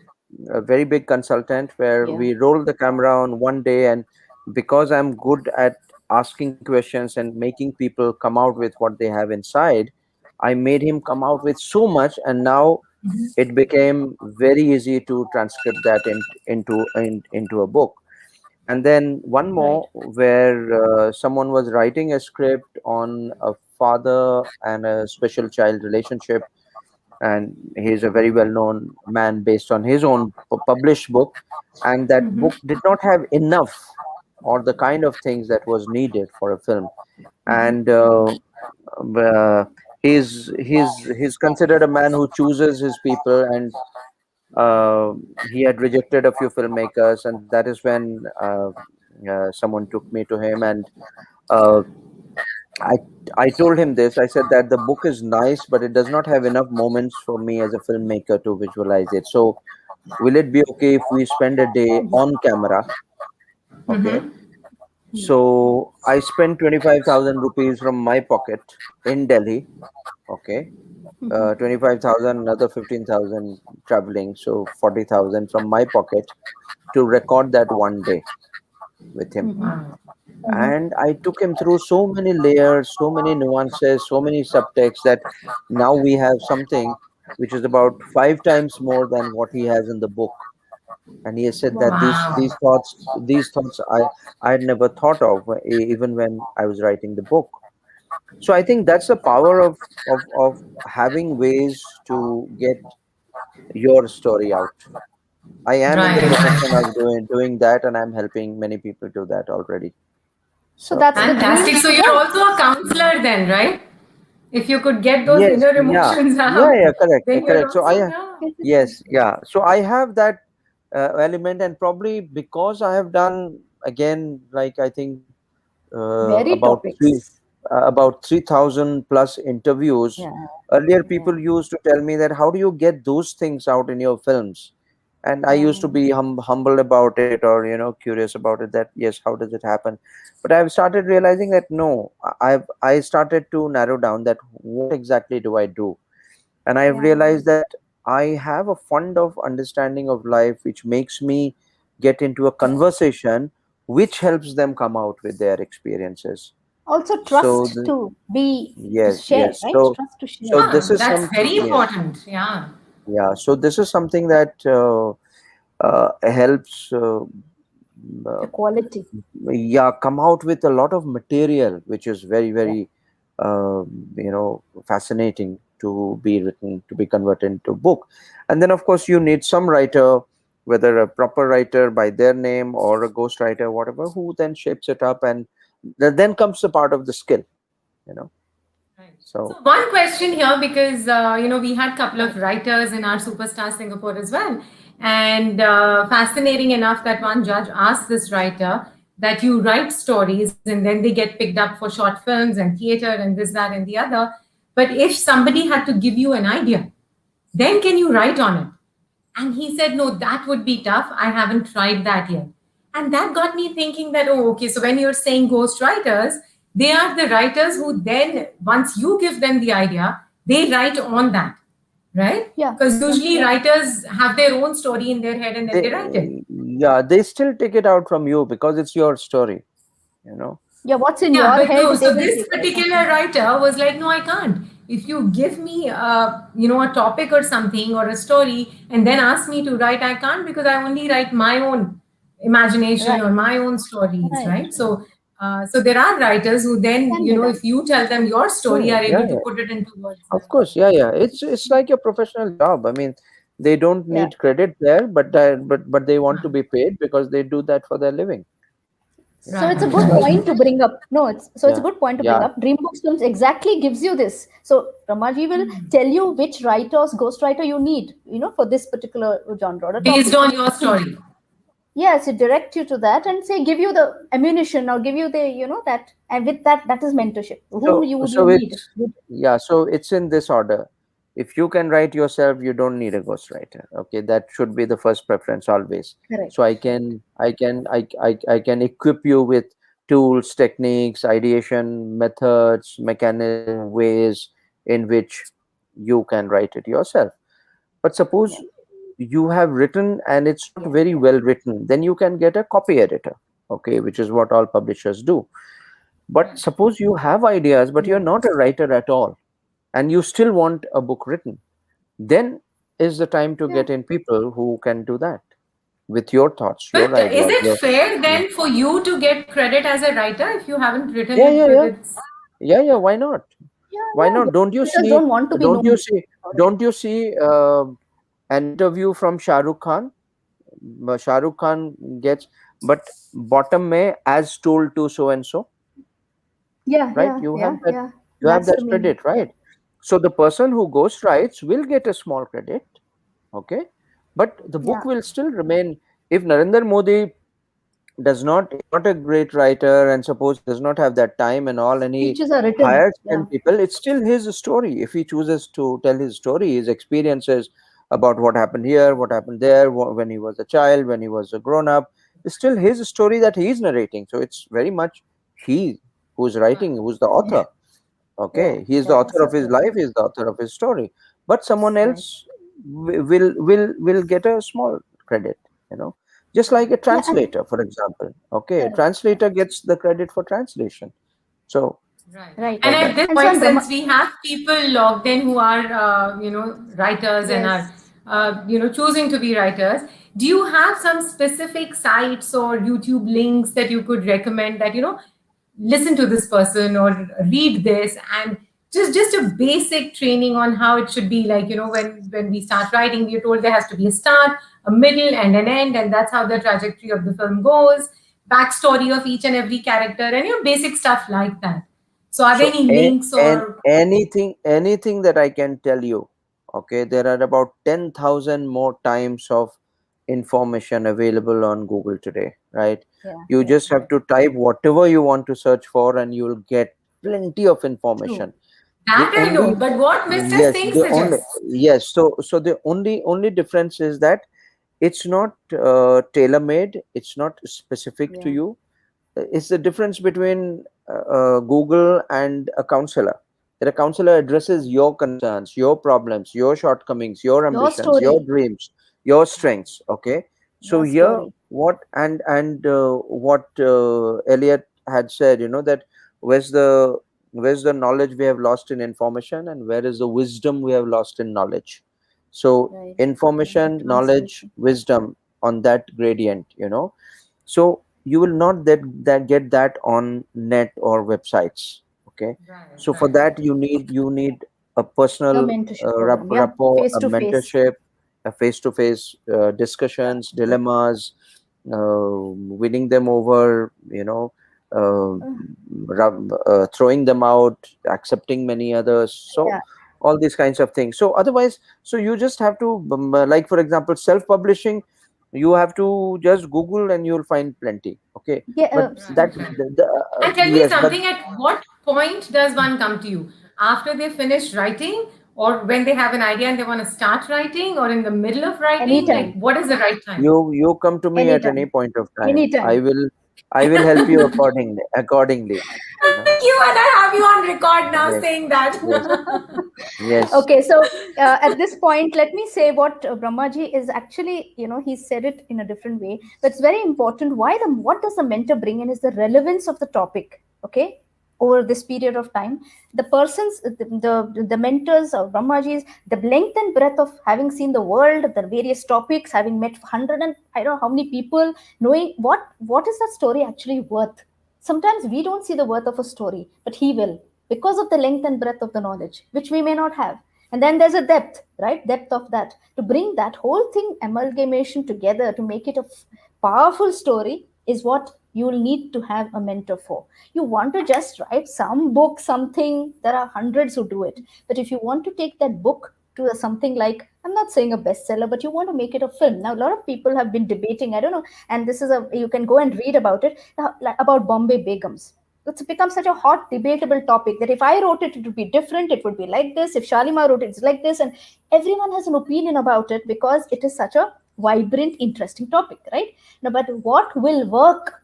very big consultant where Yeah. we roll the camera on one day, and because I'm good at asking questions and making people come out with what they have inside, I made him come out with so much, and now it became very easy to transcript that into a book. And then one Right. more where someone was writing a script on a father and a special child relationship, and he's a very well known man based on his own published book, and that book did not have enough or the kind of things that was needed for a film. And uh, he's considered a man who chooses his people, and he had rejected a few filmmakers, and that is when someone took me to him. And uh, I I told him this. I said that the book is nice, but it does not have enough moments for me as a filmmaker to visualize it. So, will it be okay if we spend a day on camera? Okay. So I spent 25,000 rupees from my pocket in Delhi. Okay. 25,000, another 15,000 traveling. So 40,000 from my pocket to record that one day with him. Wow. And I took him through so many layers, so many nuances, so many subtexts, that now we have something which is about 5 times more than what he has in the book. And he has said that Wow. these thoughts I had never thought of, even when I was writing the book. So I think that's the power of having ways to get your story out. I am in the Right, profession right. of doing that, and I'm helping many people do that already. So So that's the dream. Fantastic. So you're Yeah. also a counselor then, right? If you could get those yes, inner yeah, emotions yeah, out, yeah, correct, then you're correct. So also, I yeah. yes, yeah. So I have that element, and probably because I have done, again, like I think Very topics. about 3,000 plus interviews. Yeah. Earlier, Yeah. people used to tell me that how do you get those things out in your films? And I used to Yeah. be humble about it, or curious about it. That yes, how does it happen? But I've started realizing that no, I started to narrow down that what exactly do I do, and I've Yeah. realized that I have a fund of understanding of life which makes me get into a conversation which helps them come out with their experiences. Also So trust to be to yes, share, yes. right? So Trust to share. so this Yeah, is that's something. very Yes, important. Yeah. yeah. So this is something that helps. Uh, The quality. yeah, come out with a lot of material which is very Yeah. very fascinating to be written, to be converted into a book. And then of course you need some writer, whether a proper writer by their name or a ghost writer, whatever, who then shapes it up, and then comes the part of the skill you know Right. so So one question here, because we had a couple of writers in our Superstar Singapore as well, and fascinating enough that one judge asked this writer that you write stories and then they get picked up for short films and theater and this, that, and the other. But if somebody had to give you an idea, then can you write on it? And he said, no, that would be tough. I haven't tried that yet. And that got me thinking that, oh, okay, so when you're saying ghost writers, they are the writers who then, once you give them the idea, they write on that, right? Yeah. Because usually Yeah. writers have their own story in their head and then They, they write it. yeah, they still take it out from you because it's your story, you know. Yeah. What's in Yeah, your but head, no. they So will this take out. particular writer was like, no, I can't. If you give me, a topic or something or a story, and then ask me to write, I can't because I only write my own imagination or Right. my own stories, Right. right? So there are writers who then, Can be if done. you tell them your story, Sure, are yeah, able to yeah. put it into words Of as well. course, yeah, yeah. It's like a professional job. I mean, they don't Yeah. need credit there, but they want to be paid because they do that for their living. So it's a Right, It's good right. like, point to bring up. No, it's a yeah, good point to bring yeah. up. DreamBooks Films exactly gives you this. So Ramaji will tell you which writers, ghostwriter you need, for this particular genre or a Based topic. on your So story. yes, it direct you to that and say give you the ammunition or give you the that, and with that is mentorship. Whom So you would you so need? it's yeah, so it's in this order. If you can write yourself, you don't need a ghostwriter. Okay, that should be the first preference always. Correct. So I can equip you with tools, techniques, ideation methods, mechanism, ways in which you can write it yourself. But Yeah. suppose you have written and it's not Yes. very Yes. well written, then you can get a copy editor. Okay, which is what all publishers do. But suppose you have ideas, but you're not Yes. a writer at all, and you still want a book written, then is the time to Yeah. get in people who can do that with your thoughts, your But is ideas. it fair Yeah, then for you to get credit as a writer if you haven't written yeah, it yeah, with yeah, its? yeah, yeah. Why not? Yeah. Why Yeah. not? Writers don't want to be Don't you known. see? Don't you see an interview from Shah Rukh Khan? Shah Rukh Khan gets, but bottom may as told to so and so, Yeah. right? Yeah. Yeah. Yeah. You have That's that the meaning. credit, Yeah. right? So the person who ghost writes will get a small credit, okay, but the book Yeah. will still remain. If Narendra Modi does not is not a great writer, and suppose he does not have that time and all, and he Speeches are written. hires Yeah. 10 people, it's still his story. If he chooses to tell his story, his experiences about what happened here, what happened there, when he was a child, when he was a grown up, it's still his story that he is narrating. So it's very much he who's writing, who's the Yeah. author. Yeah. Okay, he is the Yeah. author So of his true. life, he is the author of his story, but someone Right. else will get a small credit, you know, just like a Yeah. And translator, for example. Okay, correct. Yeah. translator gets the credit for translation. So Right. Right. And for at that, this And so point, on since Brahma. we have people logged in who are, writers and Yes. are, choosing to be writers, do you have some specific sites or YouTube links that you could recommend that, listen to this person or read this and just a basic training on how it should be like, when we start writing, we are told there has to be a start, a middle, and an end, and that's how the trajectory of the film goes, backstory of each and every character, and basic stuff like that. So, are there so any links and or? anything that I can tell you, okay, there are about 10,000 more times of information available on Google today, right? Yeah. You Yeah. just have to type whatever you want to search for and you'll get plenty of True. information. The That I know, only but what Mr. yes Singh the only suggests? yes so the only difference is that it's not tailor made, it's not specific to Yeah. you. It's the difference between Google and a counselor. That a counselor addresses your concerns, your problems, your shortcomings, your Your ambitions, your story. dreams, your strengths. Okay, so Your here story. what and what Eliot had said, that where's the where's the knowledge we have lost in information, and where is the wisdom we have lost in knowledge. So Right. Yeah. The information, knowledge, translation. wisdom on that gradient, so you will not get that on net or websites. Okay, Right, so for right. that you need a A personal mentorship program. Yeah. rapport, Face a to face. mentorship, a face-to-face Yeah. discussions, dilemmas, winning them over, uh, Uh, throwing them out, accepting many others. So yeah. all these kinds of things. So otherwise, so you just have to, like for example, self-publishing, you have to just Google and you'll find plenty. Okay, Yeah. but Right, right. And tell me yes, but something, at what point does one come to you? After they finish writing, or when they have an idea and they want to start writing, or in the middle of writing? Like, Anytime. what is the right time? you come to me at any Anytime. point of time. I Anytime. will. I will help you accordingly. Accordingly, you know. Thank you, and I have you on record now Yes, saying that. yes, yes. Okay, so at this point, let me say what Brahmaji is actually, he said it in a different way, but it's very important. What does the mentor bring in is the relevance of the topic, okay, over this period of time. The persons, the mentors of Brahmajis, the length and breadth of having seen the world, the various topics, having met 100 and I don't know how many people, knowing what is that story actually worth. Sometimes we don't see the worth of a story, but he will, because of the length and breadth of the knowledge, which we may not have. And then there's a depth, right? Depth of that. To bring that whole thing, amalgamation together, to make it a powerful story, is what you will need to have a mentor for. You want to just write some book, something, there are hundreds who do it. But if you want to take that book to something like, I'm not saying a bestseller, but you want to make it a film. Now, a lot of people have been debating, I don't know, and this is you can go and read about it, about Bombay Begums. It's become such a hot, debatable topic that if I wrote it, it would be different. It would be like this. If Shalima wrote it, it's like this. And everyone has an opinion about it because it is such a vibrant, interesting topic, right? Now, but what will work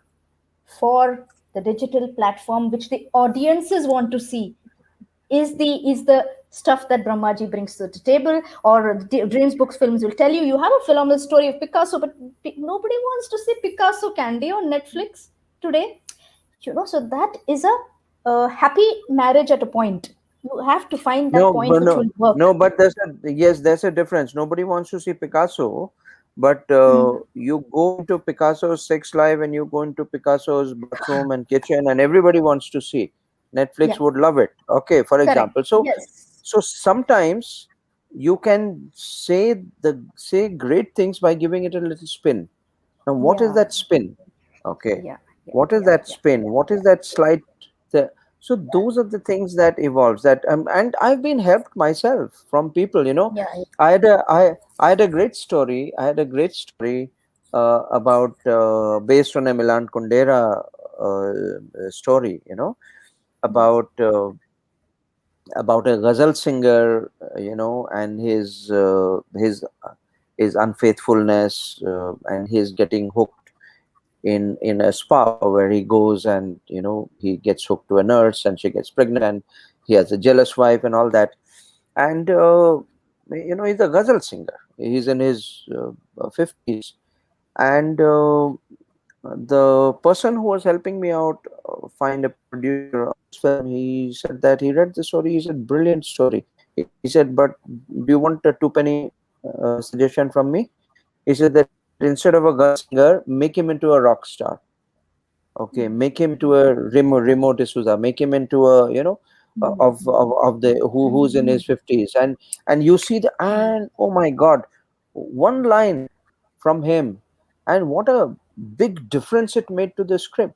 for the digital platform, which the audiences want to see, is the stuff that Brahmaji brings to the table. Or Dreams Books Films will tell you, you have a phenomenal story of Picasso, but nobody wants to see Picasso Candy on Netflix today. So that is a happy marriage at a point. You have to find that No, point but which no, will work. no, but there's a difference. Nobody wants to see Picasso, but Mm. you go into Picasso's sex life and you go into Picasso's bathroom and kitchen, and everybody wants to see. Netflix Yeah, would love it. Okay, for correct. example. So, Yes. so sometimes you can say great things by giving it a little spin. Now, what is Yeah, that spin? Okay, yeah, yeah, what is yeah, that yeah, spin? yeah, What yeah, is that slight? So those are the things that evolves. That and I've been helped myself from people. yeah, I had a great story. I had a great story about based on a Milan Kundera story. About a ghazal singer. And his unfaithfulness, and his getting hooked in a spa where he goes, and he gets hooked to a nurse and she gets pregnant, and he has a jealous wife and all that. And he's a ghazal singer. He's in his 50s. And the person who was helping me out find a producer of this film, he said that he read the story. He said, brilliant story. He said, but do you want a two penny suggestion from me? He said that instead of a ghazal singer, make him into a rock star. Okay, make him to a Remo D'Souza, make him into a of the who's in his 50s. And you see and oh my god, one line from him, and what a big difference it made to the script.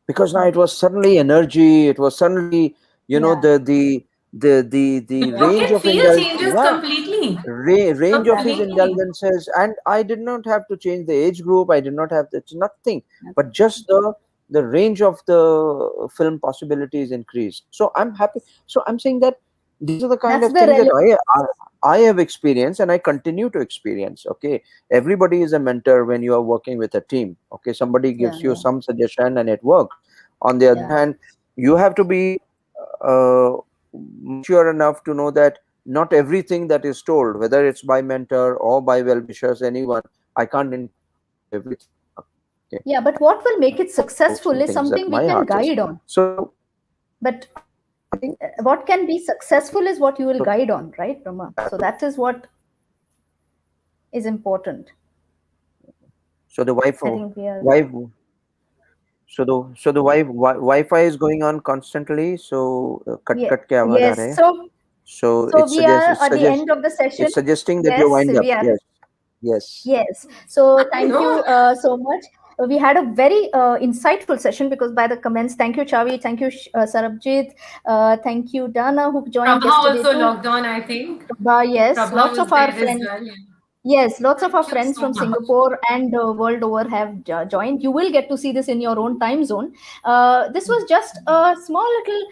Because now it was suddenly energy, it was suddenly yeah, the Look range and of feel changes completely. range of his Completely. indulgences. And I did not have to change the age group, I did not have to nothing, but just the range of the film possibilities increased. So I'm happy. So I'm saying that these are the kind that's of the things that relevance. I have experienced and I continue to experience. Okay, everybody is a mentor when you are working with a team. Okay, somebody Yeah, gives you yeah, some suggestion and it works. On the other yeah. hand, you have to be uh, mature enough to know that not everything that is told, whether it's by mentor or by well-wishers, anyone, I can't incorporate into everything. Okay, Yeah, but what will make it I have to successful follow is some things something that we my can heart says. guide on. So But I think what can be successful is what you will so. guide on, right, Rama? Yeah, So that is what is important. so the I think we are. wife, Wi-Fi is going on constantly. So cut Yeah, cut ke awaaz aa yes. rahe hai. So So we are at the end of the session. it's suggesting that you Yes, wind up. we are. Yes, yes. Yes. So I thank you know. so much. We had a very insightful session because by the comments, thank you, Chavi, thank you, Sarabjit, thank you, Dana, who joined Prabha yesterday also too. logged on, I think. Yes, Prabha lots was of our there as friends. well. Yeah. Yes, lots of our Thank you friends so from much. Singapore and world over have joined. You will get to see this in your own time zone. This was just a small little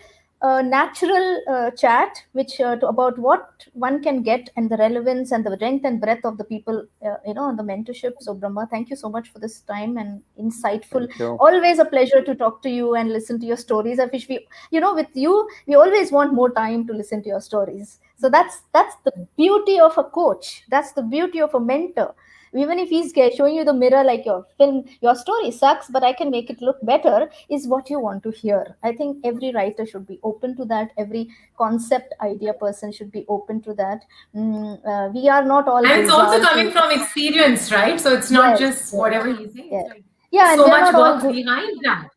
natural chat, which about what one can get and the relevance and the length and breadth of the people, on the mentorship. So, Brahma, thank you so much for this time and insightful. Thank you. Always a pleasure to talk to you and listen to your stories. I wish with you, we always want more time to listen to your stories. So that's the beauty of a coach. That's the beauty of a mentor. Even if he's showing you the mirror, like your film, your story sucks, but I can make it look better, is what you want to hear. I think every writer should be open to that. Every concept idea person should be open to that. We are not all And it's also gulzars coming who, from experience, right? So it's not yes, just yes, whatever you say, yes. it's like Yeah, and so we are much not all work good. behind that.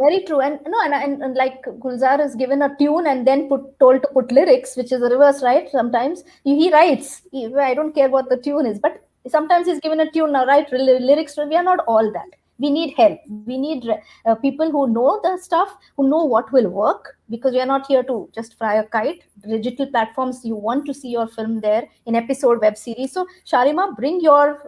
Very true. And no, and like Gulzar is given a tune and then told to put lyrics, which is the reverse, right? Sometimes he writes. I don't care what the tune is, but sometimes he's given a tune. Now write lyrics. We are not all that. We need help. We need people who know the stuff, who know what will work, because we are not here to just fly a kite. Digital platforms, you want to see your film there in episode web series. So Shalima, bring your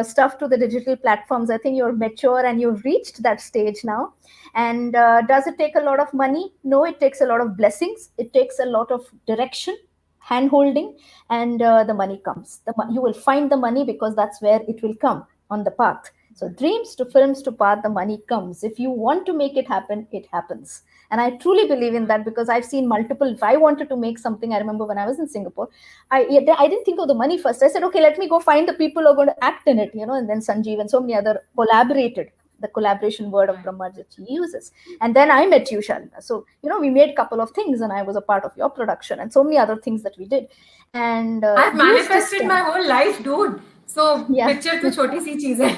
stuff to the digital platforms. I think you're mature and you've reached that stage now. And does it take a lot of money? No, it takes a lot of blessings. It takes a lot of direction, hand holding, and the money comes. You will find the money, because that's where it will come on the path. So dreams to films to path, the money comes. If you want to make it happen, it happens. And I truly believe in that, because I've seen multiple. If I wanted to make something, I remember when I was in Singapore, I didn't think of the money first. I said, okay, let me go find the people who are going to act in it, and then Sanjeev and so many other collaborated. The collaboration word of Brahma that he uses. And then I met you, Shalima. So, we made a couple of things, and I was a part of your production and so many other things that we did. And I've use this manifested my time. whole life, dude. So Yeah. picture to choti si cheez hai.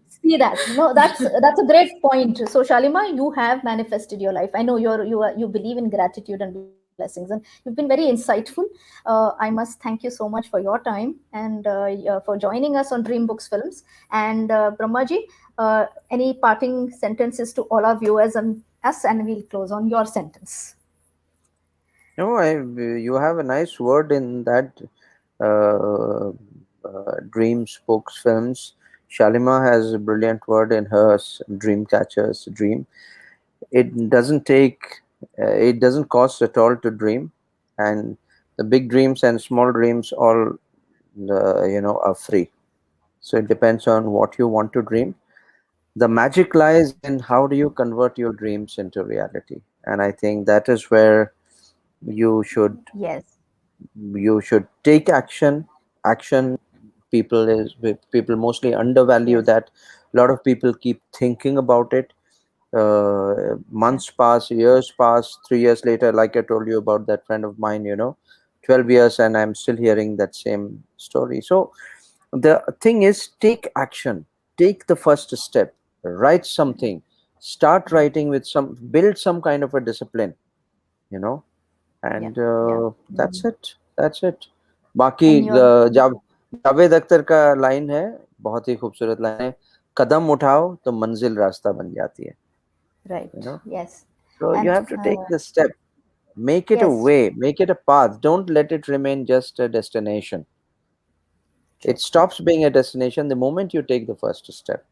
See that. No, that's a great point. So Shalima, you have manifested your life. I know you believe in gratitude and blessings, and you've been very insightful. I must thank you so much for your time, and for joining us on Dream Books Films. And Brahmaji, any parting sentences to all our viewers and us, and we'll close on your sentence. No, you have a nice word in that uh, dreams, books, films. Shalima has a brilliant word in her dream catcher's dream. It doesn't it doesn't cost at all to dream, and the big dreams and small dreams all are free. So it depends on what you want to dream. The magic lies in how do you convert your dreams into reality, and I think that is where you should Yes. take action. People mostly undervalue Yes. that. A lot of people keep thinking about it. Yeah. Months pass, years pass, 3 years later, like I told you about that friend of mine, 12 years, and I'm still hearing that same story. So the thing is, take action, take the first step, write something, start writing with build some kind of a discipline, you know Yeah. and Yeah. that's it. बाकी And your Javed Akhtar का line है, बहुत ही खूबसूरत line है, कदम उठाओ तो मंजिल रास्ता बन जाती है. you right. know Yes. so you And have to take the step, make it a yes. way, make it a path. Don't let it remain just a destination. It True. stops being a destination the moment you take the first step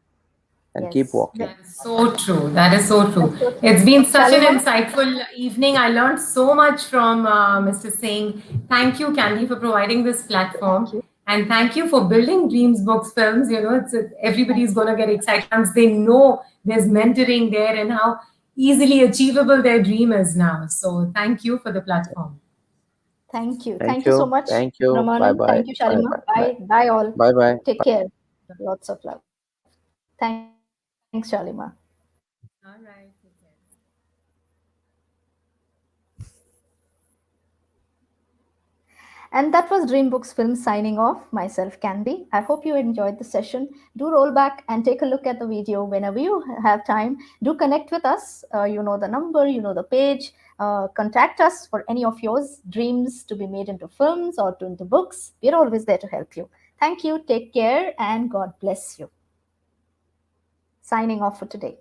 and keep Yes. walking. That is so true. That is so true. That's so true. It's been such an Shalima, insightful evening. I learned so much from Mr. Singh. Thank you, Candy, for providing this thank platform. you. And thank you for building Dreams Books Films. Thank Everybody's you. going to get excited once they know there's mentoring there and how easily achievable their dream is now. So thank you for the platform. Thank you. Thank Thank you so you. much, Thank you. Bye Brahmanand. bye. Thank you, Bye Shalima. bye. Bye Bye. Bye, all. bye. Bye. Take care. Lots of love. Thanks, Shalima. All right. Take care. And that was Dream Books Film signing off. Myself, Candy. I hope you enjoyed the session. Do roll back and take a look at the video whenever you have time. Do connect with us. You know the number, you know the page. Contact us for any of yours dreams to be made into films or into books. We're always there to help you. Thank you. Take care and God bless you. Signing off for today.